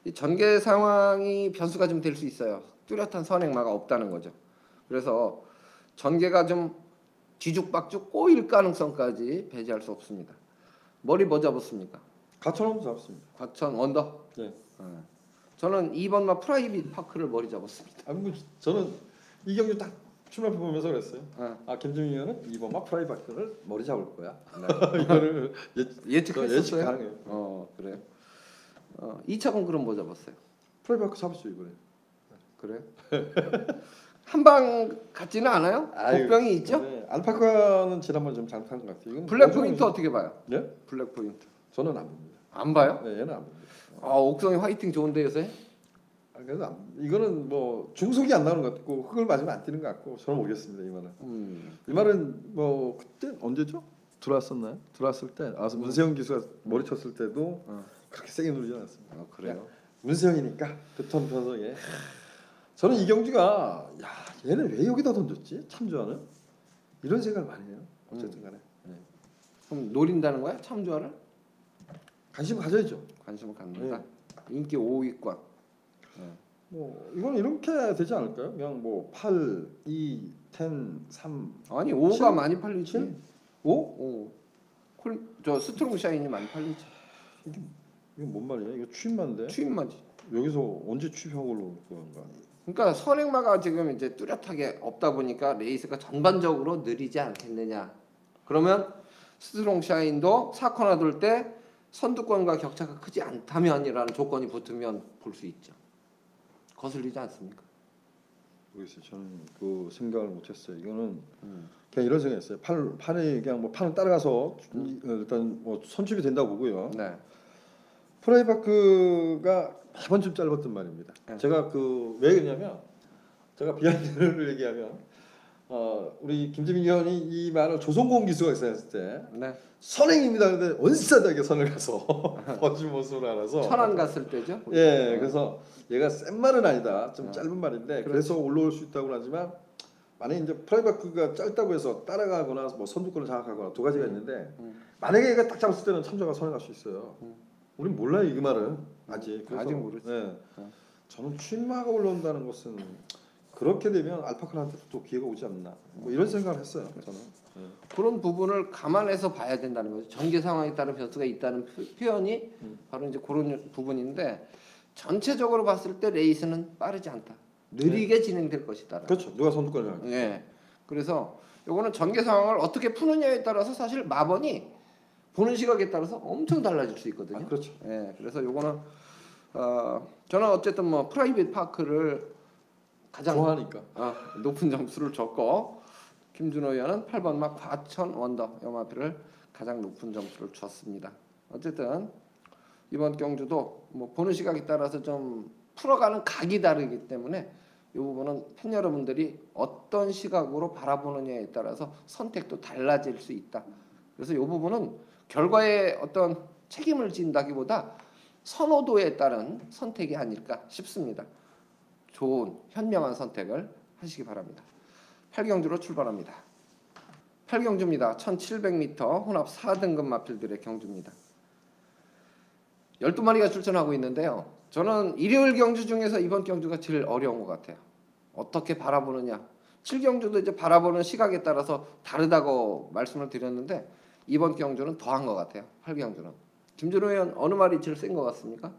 이 전개 상황이 변수가 좀 될 수 있어요. 뚜렷한 선행마가 없다는 거죠. 그래서 전개가 좀 뒤죽박죽 꼬일 가능성까지 배제할 수 없습니다. 머리 뭐 잡았습니까? 가천원도 잡았습니다. 과천 원더. 네. 저는 2번마 프라이빗 파크를 머리 잡았습니다. 뭐 저는 이 경기 딱 출마표 보면서 그랬어요. 네. 김준희 의원은 2번마 프라이바크를 머리 잡을 거야. 네. 이거를 예측했었어요. 예측 가능해요. 그래요. 2차건 그럼 뭐 잡았어요? 프라이바크 잡았죠 이번에. 그래요? 한 방 같지는 않아요? 복병이 있죠? 네. 알파카는 지난번 좀 잘못한 것 같아요. 이건 블랙 포인트 어떻게 봐요? 네? 블랙 포인트 저는 안 봅니다. 안 봐요? 네, 얘는 안 봅니다. 옥성이 화이팅 좋은데 요새? 그래서 이거는 뭐 중속이 안 나오는 것 같고 흙을 맞으면 안 뛰는 것 같고 저는 모르겠습니다 이 말은. 이 말은 뭐 그때 언제죠? 들어왔었나요? 들어왔을 때 문세영 기수가 머리 쳤을 때도 그렇게 세게 누르지 않았습니다. 그래요? 문세영이니까 그톤 변성에 저는 이 경주가 야 얘는 왜 여기다 던졌지? 참조하는 이런 생각을 많이 해요. 어쨌든 간에 그럼 노린다는 거야? 참조화를? 관심 가져야죠. 관심을 갖는다. 인기 5위권. 뭐 이건 이렇게 되지 않을까요? 그냥 뭐 8, 2, 10, 3 아니 5가 7? 많이 팔리지. 7? 5? 저 스트롱 샤인이 많이 팔리지. 이건 뭔 말이야? 이거 취입만데 추임마지. 여기서 언제 취입하고 올라올 건가? 그러니까 선행마가 지금 이제 뚜렷하게 없다 보니까 레이스가 전반적으로 느리지 않겠느냐. 그러면 스트롱 샤인도 4코너 돌 때 선두권과 격차가 크지 않다면이라는 조건이 붙으면 볼 수 있죠. 거슬리지 않습니까? 모르겠어요. 저는 그 생각을 못했어요. 이거는 그냥 이런 생각했어요. 판에 그냥 뭐 판을 따라가서 일단 뭐 선출이 된다고 보고요. 네. 프라이바크가 매번 좀 짧았던 말입니다. 네. 제가 왜 그러냐면 제가 비하인드를 얘기하면 우리 김재민 의원이 이 말을 조성공 기수가 있었을 때 네. 선행입니다. 근데 원싸하게 선을 가서 버지 모습을 알아서 천안 갔을 때죠. 예, 그래서 얘가 센 말은 아니다. 좀 짧은 말인데 그래서 올라올 수 있다고 하지만 만약에 이제 프라이바크가 짧다고 해서 따라가거나 뭐 선두권을 장악하거나 두 가지가 있는데 만약에 얘가 딱 잡았을 때는 참조가 선을 갈 수 있어요. 우린 몰라요 이 말은 아직. 그래서, 아직 모르죠. 예, 저는 취마가 올라온다는 것은 그렇게 되면 알파카한테도 또 기회가 오지 않나 뭐 이런 생각을 했어요 저는. 그런 부분을 감안해서 봐야 된다는 거죠. 전개 상황에 따른 변수가 있다는 표현이 바로 이제 그런 부분인데 전체적으로 봤을 때 레이스는 빠르지 않다. 느리게 진행될 것이다. 그렇죠. 누가 선두권을 장악? 네. 그래서 요거는 전개 상황을 어떻게 푸느냐에 따라서 사실 마번이 보는 시각에 따라서 엄청 달라질 수 있거든요. 그렇죠. 예, 그래서 요거는 저는 어쨌든 뭐 프라이빗 파크를 가장 좋아하니까. 높은 점수를 줬고 김준호 의원은 8번마 과천 원더 염화표를 가장 높은 점수를 줬습니다. 어쨌든 이번 경주도 뭐 보는 시각에 따라서 좀 풀어가는 각이 다르기 때문에 이 부분은 팬 여러분들이 어떤 시각으로 바라보느냐에 따라서 선택도 달라질 수 있다. 그래서 이 부분은 결과에 어떤 책임을 진다기보다 선호도에 따른 선택이 아닐까 싶습니다. 좋은 현명한 선택을 하시기 바랍니다. 8경주로 출발합니다. 8경주입니다. 1700m 혼합 4등급 마필들의 경주입니다. 12마리가 출전하고 있는데요. 저는 일요일 경주 중에서 이번 경주가 제일 어려운 것 같아요. 어떻게 바라보느냐. 7경주도 이제 바라보는 시각에 따라서 다르다고 말씀을 드렸는데 이번 경주는 더한 것 같아요. 8경주는. 김준호 의원 어느 말이 제일 센 것 같습니까?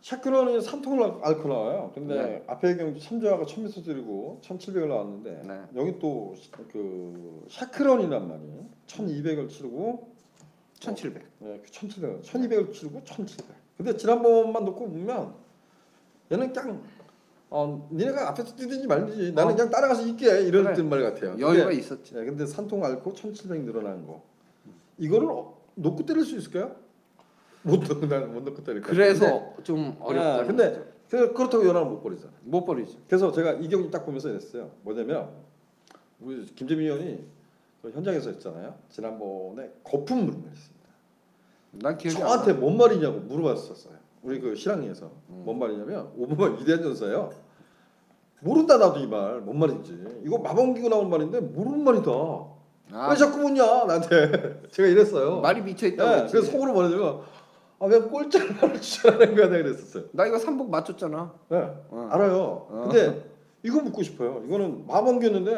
샤크론이 3통을 앓고 나와요. 근데 네. 앞에 경주 참조아가 1000m 들고 1700을 나왔는데 네. 여기 또 그 샤크론이란 말이에요. 1200을 치르고 1700. 네, 1700, 1200을 치르고 1700. 근데 지난번만 놓고 보면 얘는 그냥 니네가 앞에서 뛰든지 말든지 나는 그냥 따라가서 있게 이런 그래. 뜻 말 같아요. 여유가 근데, 있었지. 네, 근데 3통 앓고 1700 늘어난 거. 이거를 놓고 때릴 수 있을까요? 못 놓고 때릴 거예요. 그래서 좀 어렵다. 근데 그렇다고 연합을 못 버리잖아. 못 버리죠. 그래서 제가 이 경기 딱 보면서 이랬어요. 뭐냐면 우리 김재민 의원이 그 현장에서 했잖아요. 지난번에 거품 물은 거 있습니다. 난 기억이 안 저한테 나. 뭔 말이냐고 물어봤었어요. 우리 그 실황리에서 뭔 말이냐면 5번만 위대한 전사예요. 모른다 나도 이 말 뭔 말인지. 이거 마법기고 나온 말인데 모르는 말이다. 왜 자꾸 묻냐 나한테. 제가 이랬어요. 말이 미쳐 있다고 네, 했지. 그래서 속으로 말하자면 왜 꼴짜를 추천하는 거야 내가 그랬었어요. 나 이거 3복 맞췄잖아. 네, 알아요. 근데 이거 묻고 싶어요. 이거는 마법기였는데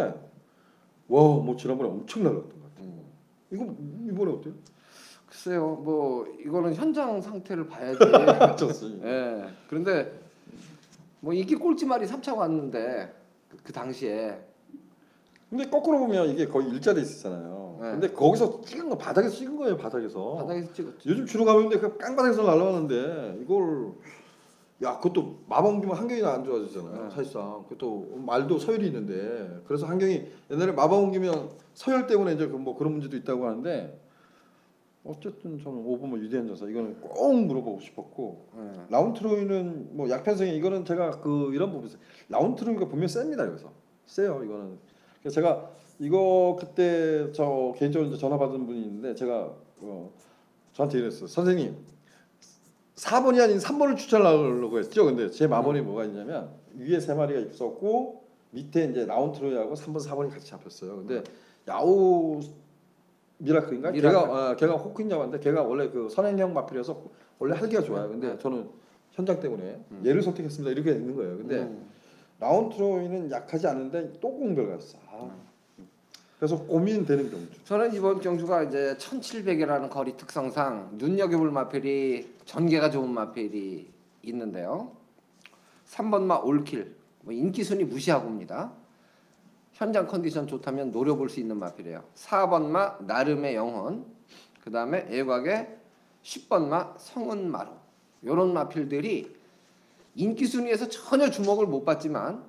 와, 뭐 지난번에 엄청 날랐던 것 같아요. 이거 이번에 어때요? 글쎄요, 뭐 이거는 현장 상태를 봐야지. 좋습니다. 예. 그런데 뭐 이게 꼴찌말이 3차 왔는데 그 당시에 근데 거꾸로 보면 이게 거의 일자리 있었잖아요. 네. 근데 거기서 찍은 거 바닥에서 찍은 거예요, 바닥에서. 바닥에서 찍었지. 요즘 주로 가는데 그 깡바닥에서 날라왔는데 이걸 야 그것도 마법기면 한경이나 안 좋아지잖아요. 네. 사실상 그것도 말도 서열이 있는데 그래서 한경이 옛날에 마법기면 서열 때문에 이제 뭐 그런 문제도 있다고 하는데 어쨌든 저는 5번만 위대한 전사 이거는 꼭 물어보고 싶었고 라운트로이는 뭐 약편성이 이거는 제가 그 이런 부분에서 라운트로이가 분명 셉니다 여기서 세요 이거는. 그래서 제가 이거 그때 저 개인적으로 이제 전화 받은 분이 있는데 제가 저한테 이랬어요. 선생님 4번이 아닌 3번을 추천하려고 했죠. 근데 제 마번이 뭐가 있냐면 위에 3마리가 있었고 밑에 이제 라운트로이하고 3번 4번이 같이 잡혔어요. 근데 야오 미라클인가? 걔가 호크인자인데 걔가 원래 그 선행형 마필이어서 원래 할기가 좋아요. 근데 저는 현장 때문에 얘를 선택했습니다. 이렇게 있는 거예요. 근데 라운트로이는 약하지 않은데 또 공별 갔어. 그래서 고민되는 경주. 저는 이번 경주가 이제 1700이라는 거리 특성상 눈여겨볼 마필이 전개가 좋은 마필이 있는데요. 3번마 올킬, 뭐 인기 순위 무시하고입니다. 현장 컨디션 좋다면 노려볼 수 있는 마필이에요. 4번마 나름의 영혼, 그 다음에 애곽의 10번마 성은마루 이런 마필들이 인기 순위에서 전혀 주목을 못 받지만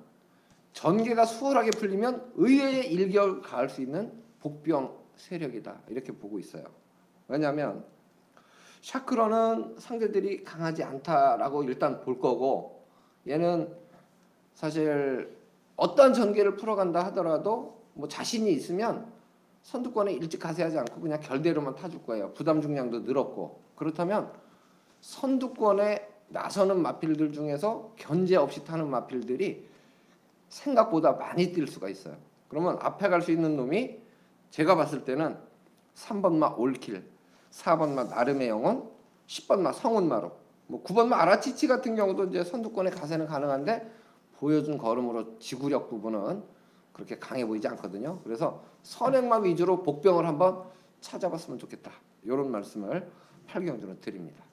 전개가 수월하게 풀리면 의외의 일격을 가할 수 있는 복병 세력이다 이렇게 보고 있어요. 왜냐하면 샤크로는 상대들이 강하지 않다라고 일단 볼 거고 얘는 사실 어떠한 전개를 풀어간다 하더라도 뭐 자신이 있으면 선두권에 일찍 가세하지 않고 그냥 결대로만 타줄 거예요. 부담 중량도 늘었고 그렇다면 선두권에 나서는 마필들 중에서 견제 없이 타는 마필들이 생각보다 많이 뛸 수가 있어요. 그러면 앞에 갈 수 있는 놈이 제가 봤을 때는 3번마 올킬, 4번마 나름의 영혼, 10번마 성운마루, 뭐 9번마 아라치치 같은 경우도 이제 선두권에 가세는 가능한데 보여준 걸음으로 지구력 부분은 그렇게 강해 보이지 않거든요. 그래서 선행마 위주로 복병을 한번 찾아봤으면 좋겠다. 이런 말씀을 8경주로 드립니다.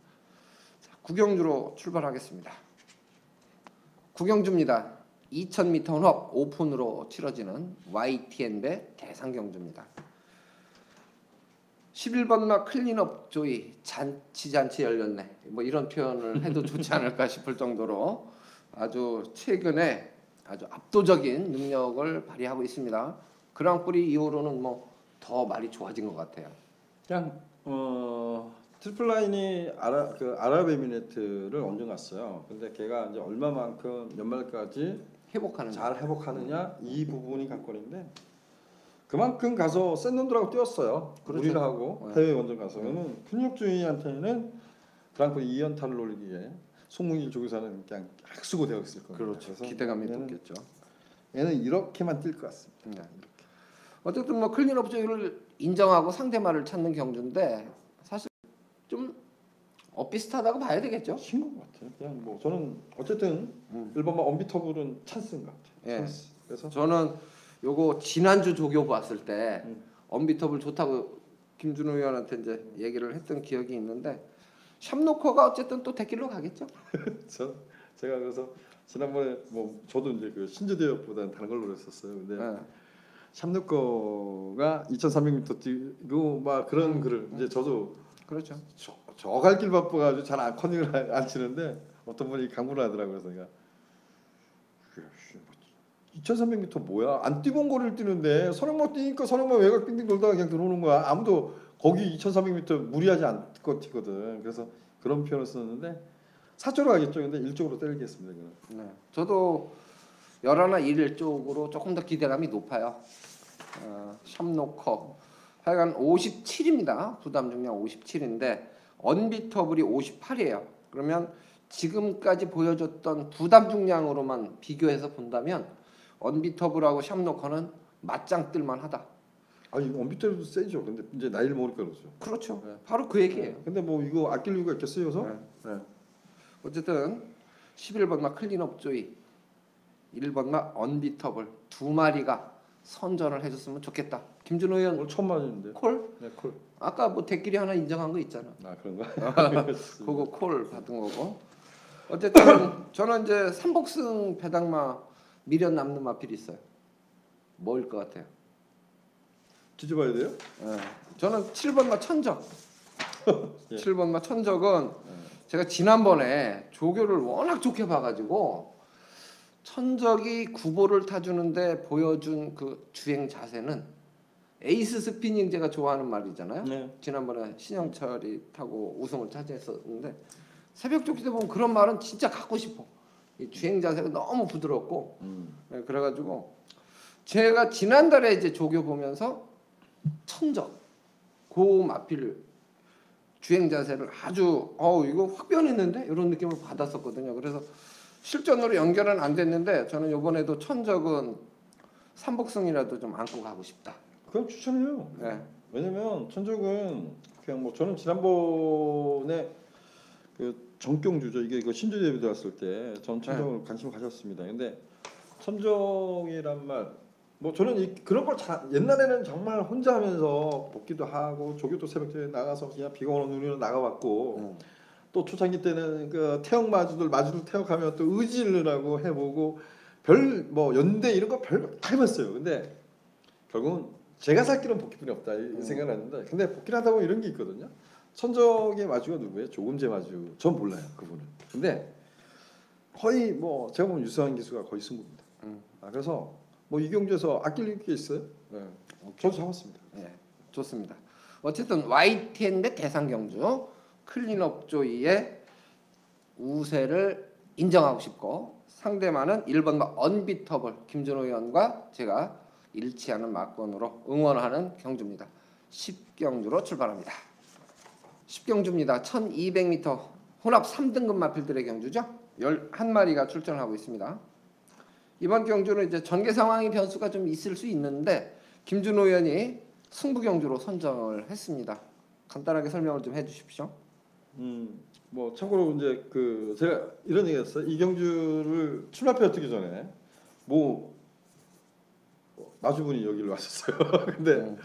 자, 9경주로 출발하겠습니다. 9경주입니다. 2000m 혼합 오픈으로 치러지는 YTN배 대상경주입니다. 11번마 클린업 조이 잔치 열렸네. 뭐 이런 표현을 해도 좋지 않을까 싶을 정도로 아주 최근에 아주 압도적인 능력을 발휘하고 있습니다. 그랑프리 이후로는 뭐 더 말이 좋아진 것 같아요. 그냥 트리플 라인이 아랍에미레이트를 언제 갔어요. 근데 걔가 이제 얼마만큼 연말까지 잘 회복하느냐 이 부분이 관건인데 그만큼 가서 센 놈들하고 뛰었어요. 그렇죠. 우리하고 네. 해외 원정 가서는 근육주의한테는 그랑프리 2연타를 노리기에 송문길 조교사는 그냥 학수고 되어 있을 거예요. 그렇죠. 기대감이 높겠죠. 얘는 이렇게만 뛸 것 같습니다. 네. 어쨌든 뭐 클린업 조이를 인정하고 상대말을 찾는 경주인데 사실 좀 비슷하다고 봐야 되겠죠. 신것 같아요. 그냥 뭐 저는 어쨌든 1번만 언비터블은 찬스인 것 같아요. 예. 찬스. 그래서 저는 요거 지난주 조교 봤을 때 언비터블 좋다고 김준호 의원한테 이제 얘기를 했던 기억이 있는데 샵노커가 어쨌든 또 대길로 가겠죠. 제가 그래서 지난번에 뭐 저도 이제 그 신주대역보다는 다른 걸 노렸었어요. 근데 네. 샵누커가 2,300m 뛰고 막 그런 글을 이제 저도 그렇죠. 저 갈 길 바빠가지고 잘 컨닝을 안 치는데 어떤 분이 강구를 하더라고요. 그래서 내가 2,300m 뭐야? 안 뛰본 거리를 뛰는데 선행만 뛰니까 선행만 외곽 빙빙 돌다가 그냥 들어오는 거야. 아무도 거기 2,300m 무리하지 않고 뛰거든. 그래서 그런 표현을 썼는데 사조로 가겠죠. 근데 일쪽으로 때리겠습니다. 네. 저도 열하나 일일 쪽으로 조금 더 기대감이 높아요. 샵노커 하여간 57입니다. 부담 중량 57인데 언비터블이 58이에요. 그러면 지금까지 보여줬던 부담 중량으로만 비교해서 본다면 언비터블하고 샵노커는 맞짱 뜰만하다. 아니 언비터블도 세죠. 근데 이제 나이를 먹으니까 그렇죠. 그렇죠. 네. 바로 그 얘기예요. 근데 뭐 이거 아낄 이유가 있겠어요, 그래서? 네. 어쨌든 11번마 클린업 조이, 1번마 언비터블 두 마리가 선전을 해줬으면 좋겠다. 김준호 의원 오늘 처음 맞았는데. 콜? 네, 콜. 아까 뭐 대끼리 하나 인정한 거 있잖아. 아 그런가? 그거 콜 받은 거고. 어쨌든 저는 이제 삼복승 배당마 미련 남는 마필이 있어요. 뭐일 것 같아요? 뒤져봐야 돼요? 예. 저는 7번마 천적. 예. 7번마 천적은 제가 지난번에 조교를 워낙 좋게 봐가지고 천적이 구보를 타주는데 보여준 그 주행 자세는 에이스 스피닝 제가 좋아하는 말이잖아요. 네. 지난번에 신영철이 타고 우승을 차지했었는데 새벽 조기 때 보면 그런 말은 진짜 갖고 싶어. 이 주행 자세가 너무 부드럽고 네, 그래가지고 제가 지난달에 이제 조교 보면서 천적 고 마필 주행 자세를 아주 이거 확 변했는데 이런 느낌을 받았었거든요. 그래서 실전으로 연결은 안 됐는데 저는 이번에도 천적은 삼복승이라도 좀 안고 가고 싶다. 그건 추천해요. 네. 왜냐면 천적은 그냥 뭐 저는 지난번에 그 정경주죠. 이게 그 신주 예비 들어갔을 때 전 천적을 관심을 가졌습니다. 근데 천적이란 말 뭐 저는 그런 걸 옛날에는 정말 혼자 하면서 복귀도 하고 조교도 새벽에 나가서 그냥 비가 오는 눈이로 나가봤고 또 초창기 때는 그 태역 마주들 태역하면 또 의지를 하고 해보고 별 뭐 연대 이런 거 별거 다 해봤어요. 근데 결국은 제가 살 길은 복귀뿐이 없다 이 생각을 했는데 근데 복귀를 하다 보면 이런 게 있거든요. 천적의 마주가 누구예요? 조금제 마주. 전 몰라요 그분은. 근데 거의 뭐 제가 보면 유수한 기수가 거의 승부입니다. 그래서 뭐 이경주에서 아낄 게 있어요? 네. 저도 잡았습니다. 네, 좋습니다. 어쨌든 YTN대 대상경주 클린업 조이의 우세를 인정하고 싶고 상대만은 1번과 언비터블 김준호 의원과 제가 일치하는 막건으로 응원하는 경주입니다. 10경주로 출발합니다. 10경주입니다. 1200m 혼합 3등급 마필들의 경주죠. 11마리가 출전하고 있습니다. 이번 경주는 이제 전개 상황이 변수가 좀 있을 수 있는데 김준호 의원이 승부 경주로 선정을 했습니다. 간단하게 설명을 좀 해주십시오. 뭐 참고로 이제 그 제가 이런 얘기했어요. 이 경주를 출마표 뜨기 전에 뭐 마주분이 여기로 왔었어요. 근데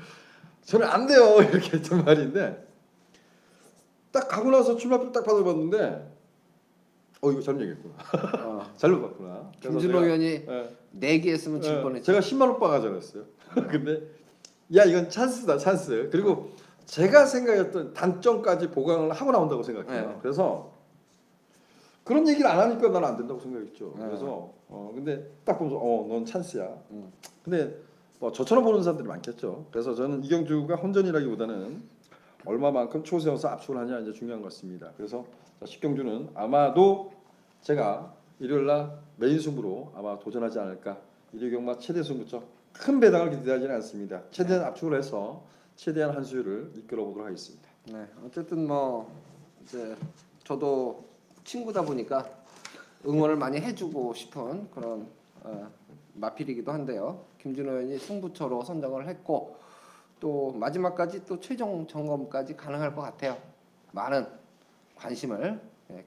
저는 안 돼요 이렇게 했던 말인데 딱 가고 나서 출마표 딱 받아봤는데 이거 잘못 얘기했구나. 잘못 봤구나. 김준호 의원이 내기했으면 질 뻔했죠. 제가 10만 원 빠가잖았어요. 근데 야 이건 찬스다 찬스. 그리고 제가 생각했던 단점까지 보강을 하고 나온다고 생각해요. 그래서 그런 얘기를 안 하니까 나는 안 된다고 생각했죠. 그래서 근데 딱 보면서 넌 찬스야. 근데 뭐 저처럼 보는 사람들이 많겠죠. 그래서 저는 이경주가 혼전이라기보다는 얼마만큼 초세워서 압축을 하냐 이제 중요한 것 같습니다. 그래서 10경주는 아마도 제가 일요일날 메인 승부로 아마 도전하지 않을까. 일요경마 최대 승부죠. 큰 배당을 기대하지는 않습니다. 최대한 압축을 해서 최대한 한 수율을 이끌어 보도록 하겠습니다. 네, 어쨌든 뭐 이제 저도 친구다 보니까 응원을 많이 해주고 싶은 그런 마필이기도 한데요. 김준호 의원이 승부처로 선정을 했고 또 마지막까지 또 최종 점검까지 가능할 것 같아요. 많은 관심을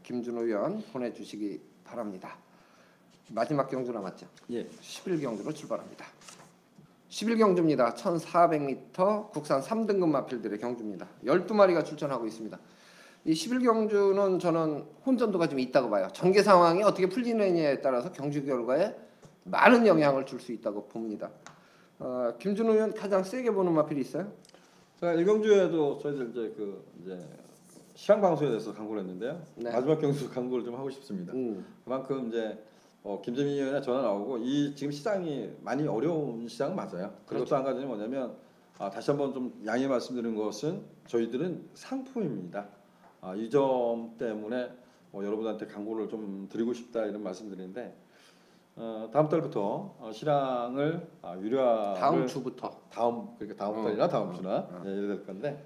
김준호 의원 보내주시기 바랍니다. 마지막 경주 남았죠. 예. 11경주로 출발합니다. 11경주입니다. 1400m 국산 3등급 마필들의 경주입니다. 12마리가 출전하고 있습니다. 이 11경주는 저는 혼전도가 좀 있다고 봐요. 전개 상황이 어떻게 풀리느냐에 따라서 경주 결과에 많은 영향을 줄 수 있다고 봅니다. 김준호 의원 가장 세게 보는 마필이 있어요? 제가 1경주에도 저희들 이제 시장 방송에 대해서 광고를 했는데요. 네. 마지막 경주 광고를 좀 하고 싶습니다. 그만큼 이제 김재민 의원의 전화 나오고 이 지금 시장이 많이 어려운 시장은 맞아요. 그리고 또 한 가지는 뭐냐면 다시 한번 좀 양해 말씀드리는 것은 저희들은 상품입니다. 이 점 때문에 여러분한테 광고를 좀 드리고 싶다 이런 말씀드리는데 다음 달부터 시장을 유료화를 다음 주부터 그러니까 다음 달이나 다음 주나 이래 될 건데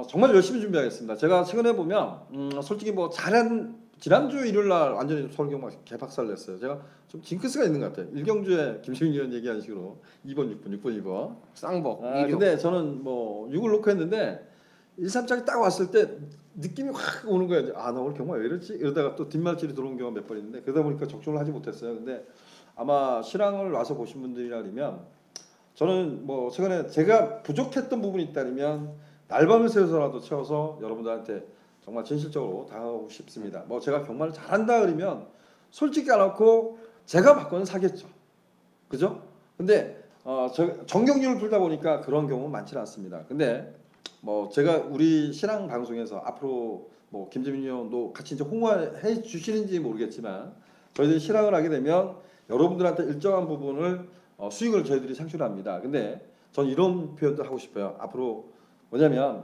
정말 열심히 준비하겠습니다. 제가 최근에 보면 솔직히 뭐 지난주 일요일 날 완전히 서울경마 개박살 냈어요. 제가 좀 징크스가 있는 것 같아요. 1경주에 김시민 의원 얘기하는 식으로 2번, 6번, 6번, 2번. 쌍복, 근데 저는 뭐 6을 놓고 했는데 1, 3장이 딱 왔을 때 느낌이 확 오는 거예요. 나 오늘 경마 왜 이러지? 이러다가 또 뒷말질이 들어온 경우가 몇 번 있는데 그러다 보니까 적중을 하지 못했어요. 근데 아마 실황을 와서 보신 분들이라면 저는 뭐 최근에 제가 부족했던 부분이 있다면 날밤을 새워서라도 채워서 여러분들한테 정말 진실적으로 당하고 싶습니다. 뭐 제가 경마를 잘한다 그러면 솔직히 안 놓고 제가 바꿔는 사겠죠. 그죠? 근데 정경률을 풀다 보니까 그런 경우는 많지는 않습니다. 근데 뭐 제가 우리 신앙 방송에서 앞으로 뭐 김재민 의원도 같이 이제 홍보해 주시는지 모르겠지만 저희들이 신앙을 하게 되면 여러분들한테 일정한 부분을 수익을 저희들이 창출합니다. 근데 전 이런 표현도 하고 싶어요. 앞으로 뭐냐면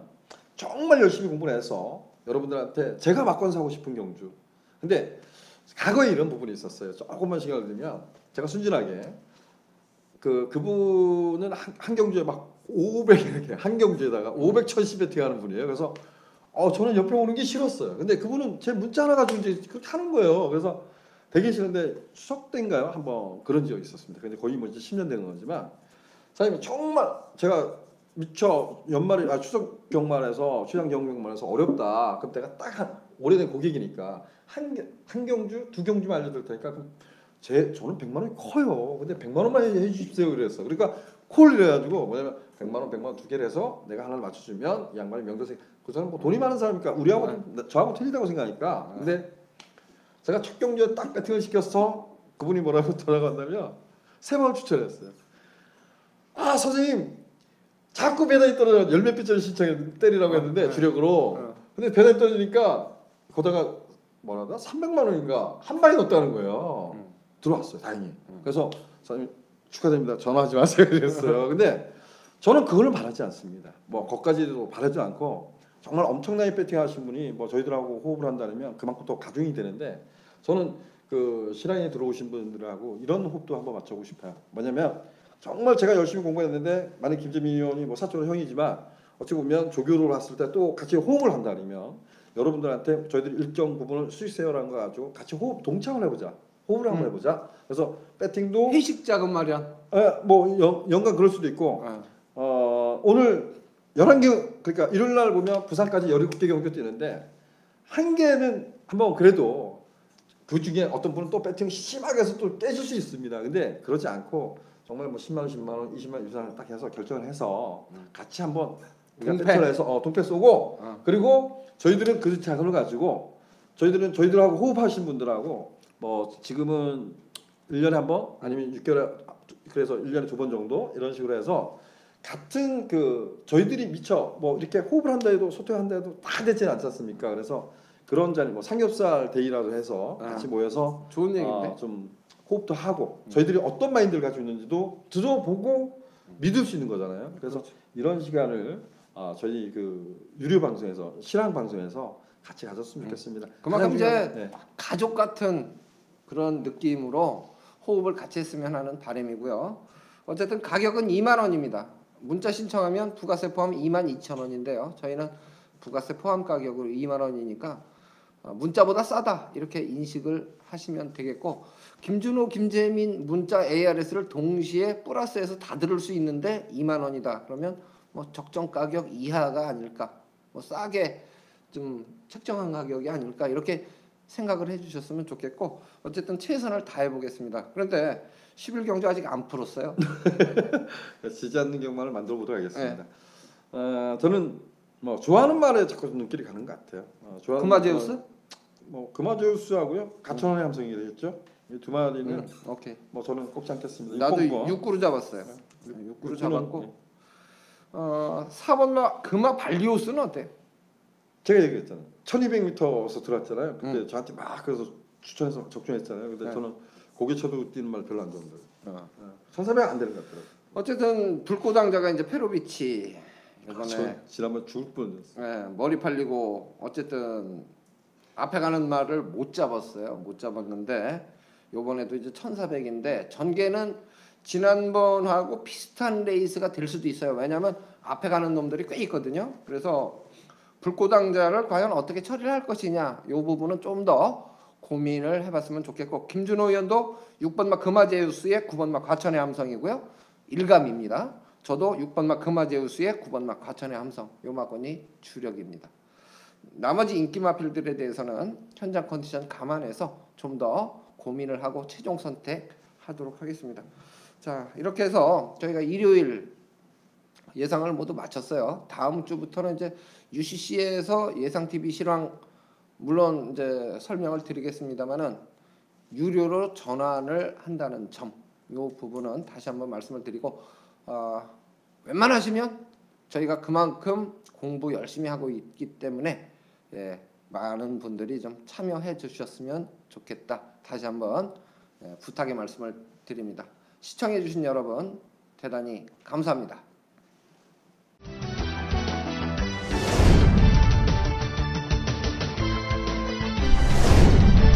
정말 열심히 공부를 해서 여러분들한테 제가 막건 사고 싶은 경주. 근데 과거에 이런 부분이 있었어요. 조금만 시간을 들면 제가 순진하게 그분은 한 경주에 막 500 이렇게 한 경주에다가 500, 1000씩 베팅하는 분이에요. 그래서 저는 옆에 오는 게 싫었어요. 근데 그분은 제 문자 하나 가지고 이제 그렇게 하는 거예요. 그래서 되게 싫은데 추석 때인가요? 한번 그런 적이 있었습니다. 근데 거의 뭐 이제 10년 된 거지만 사장님 정말 제가 미처 추석 경마에서 시장 경마에서 어렵다. 그럼 내가 딱 한 오래된 고객이니까 한 경주, 두 경주만 알려드릴 테니까 그럼 저는 100만 원이 커요. 근데 100만 원만 해주십시오 그랬어. 그러니까 콜 이래가지고 뭐냐면 100만 원 두 개를 해서 내가 하나를 맞춰주면 이 양반이 명도생 그 사람 뭐 돈이 많은 사람이니까 우리하고 저하고 틀리다고 생각하니까. 근데 제가 첫 경주에 딱 배팅을 시켜서 그분이 뭐라고 전화가 세 번을 추천했어요. 선생님 자꾸 배당이 떨어져 열몇 배짜리 신청해 때리라고 했는데 주력으로. 근데 배당이 떨어지니까 거다가 뭐라다 300만 원인가 한 방에 넣었다는 거예요. 들어왔어요 다행히. 그래서 선생님 축하드립니다. 전화하지 마세요 그랬어요. 근데 저는 그걸 바라지 않습니다. 뭐 거기까지도 바라지 않고 정말 엄청나게 배팅하신 분이 뭐 저희들하고 호흡을 한다면 그만큼 더 가중이 되는데 저는 그 실황에 들어오신 분들하고 이런 호흡도 한번 맞춰보고 싶어요. 뭐냐면 정말 제가 열심히 공부했는데 만약 김재민 의원이 뭐 사촌 형이지만 어찌 보면 조교로 갔을 때 또 같이 호흡을 한다면 여러분들한테 저희들이 일정 부분을 수익세요라는 거 가지고 같이 호흡 동참을 해보자. 호흡을 한번 해보자. 그래서 배팅도 회식 자금 마련. 뭐 연간 그럴 수도 있고 오늘 11개 그러니까 일요일 날 보면 부산까지 17개 경주 뛰는데 한 개는 한번 그래도 그 중에 어떤 분은 또 배팅 심하게 해서 또 깨질 수 있습니다. 근데 그러지 않고 정말 뭐 10만 원, 10만 원, 20만 원, 20만 원 딱 해서 결정을 해서 같이 한번 배팅을 해서 동패 쏘고 그리고 저희들은 그 자금을 가지고 저희들하고 호흡하신 분들하고 뭐 지금은 1년에 한 번 아니면 6개월에 그래서 1년에 2번 정도 이런 식으로 해서 같은 저희들이 미처 뭐 이렇게 호흡을 한다 해도 소통한다 해도 다 되지는 않지 않습니까? 그래서 그런 자리 뭐 삼겹살 데이라도 해서 같이 모여서 좋은 얘기인데 좀 호흡도 하고 저희들이 어떤 마인드를 가지고 있는지도 들어보고 믿을 수 있는 거잖아요. 그래서 이런 시간을 저희 그 유료 방송에서 실황 방송에서 같이 가졌으면 좋겠습니다. 그만큼 이제 네. 가족 같은 그런 느낌으로 호흡을 같이 했으면 하는 바람이고요. 어쨌든 가격은 2만 원입니다. 문자 신청하면 부가세 포함 22,000원인데요. 저희는 부가세 포함 가격으로 2만 원이니까 문자보다 싸다 이렇게 인식을 하시면 되겠고, 김준호, 김재민 문자 ARS를 동시에 플러스해서 다 들을 수 있는데 2만 원이다. 그러면 뭐 적정 가격 이하가 아닐까, 뭐 싸게 좀 책정한 가격이 아닐까 이렇게 생각을 해주셨으면 좋겠고, 어쨌든 최선을 다해 보겠습니다. 그런데 11경주 아직 안 풀었어요. 지지 않는 경마를 만들어 보도록 하겠습니다. 저는 뭐 좋아하는 말에 자꾸 눈길이 가는 것 같아요. 좋아하는 금화제우스? 뭐 금화제우스하고요, 가천원의 함성이 되겠죠. 이 두 마리는 오케이. 뭐 저는 꼽지 않겠습니다. 나도 이쁜 거. 6구로 잡았어요. 네. 6구로 육구는, 잡았고 4번마 금화 발리오스는 어때? 제가 얘기했잖아요. 1200m에서 들어왔잖아요. 그때 저한테 막 그래서 추천해서 적중했잖아요. 근데 저는 고개 쳐도 뛰는 말 별로 안 좋아한다. 1400 안 되는 것 같더라고요. 어쨌든 불꽃왕자가 이제 페로비치 이번에 지난번 죽을 뻔했어요. 머리 팔리고 어쨌든 앞에 가는 말을 못 잡았어요. 못 잡았는데 요번에도 이제 1400인데 전개는 지난번하고 비슷한 레이스가 될 수도 있어요. 왜냐하면 앞에 가는 놈들이 꽤 있거든요. 그래서 불꽃왕자를 과연 어떻게 처리를 할 것이냐, 이 부분은 좀 더 고민을 해봤으면 좋겠고, 김준호 의원도 6번마 금화제우스의 9번마 과천의 함성이고요. 일감입니다. 저도 6번마 금화제우스의 9번마 과천의 함성, 요 마건이 주력입니다. 나머지 인기 마필들에 대해서는 현장 컨디션 감안해서 좀 더 고민을 하고 최종 선택하도록 하겠습니다. 자, 이렇게 해서 저희가 일요일 예상을 모두 마쳤어요. 다음 주부터는 이제 UCC에서 예상 TV 실황 물론 이제 설명을 드리겠습니다만은 유료로 전환을 한다는 점, 이 부분은 다시 한번 말씀을 드리고, 웬만하시면 저희가 그만큼 공부 열심히 하고 있기 때문에 많은 분들이 좀 참여해 주셨으면 좋겠다. 다시 한번 부탁의 말씀을 드립니다. 시청해 주신 여러분 대단히 감사합니다.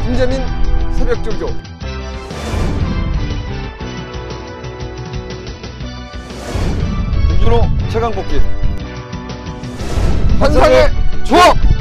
김재민 새벽종교 김준호 최강복기 환상의 조합!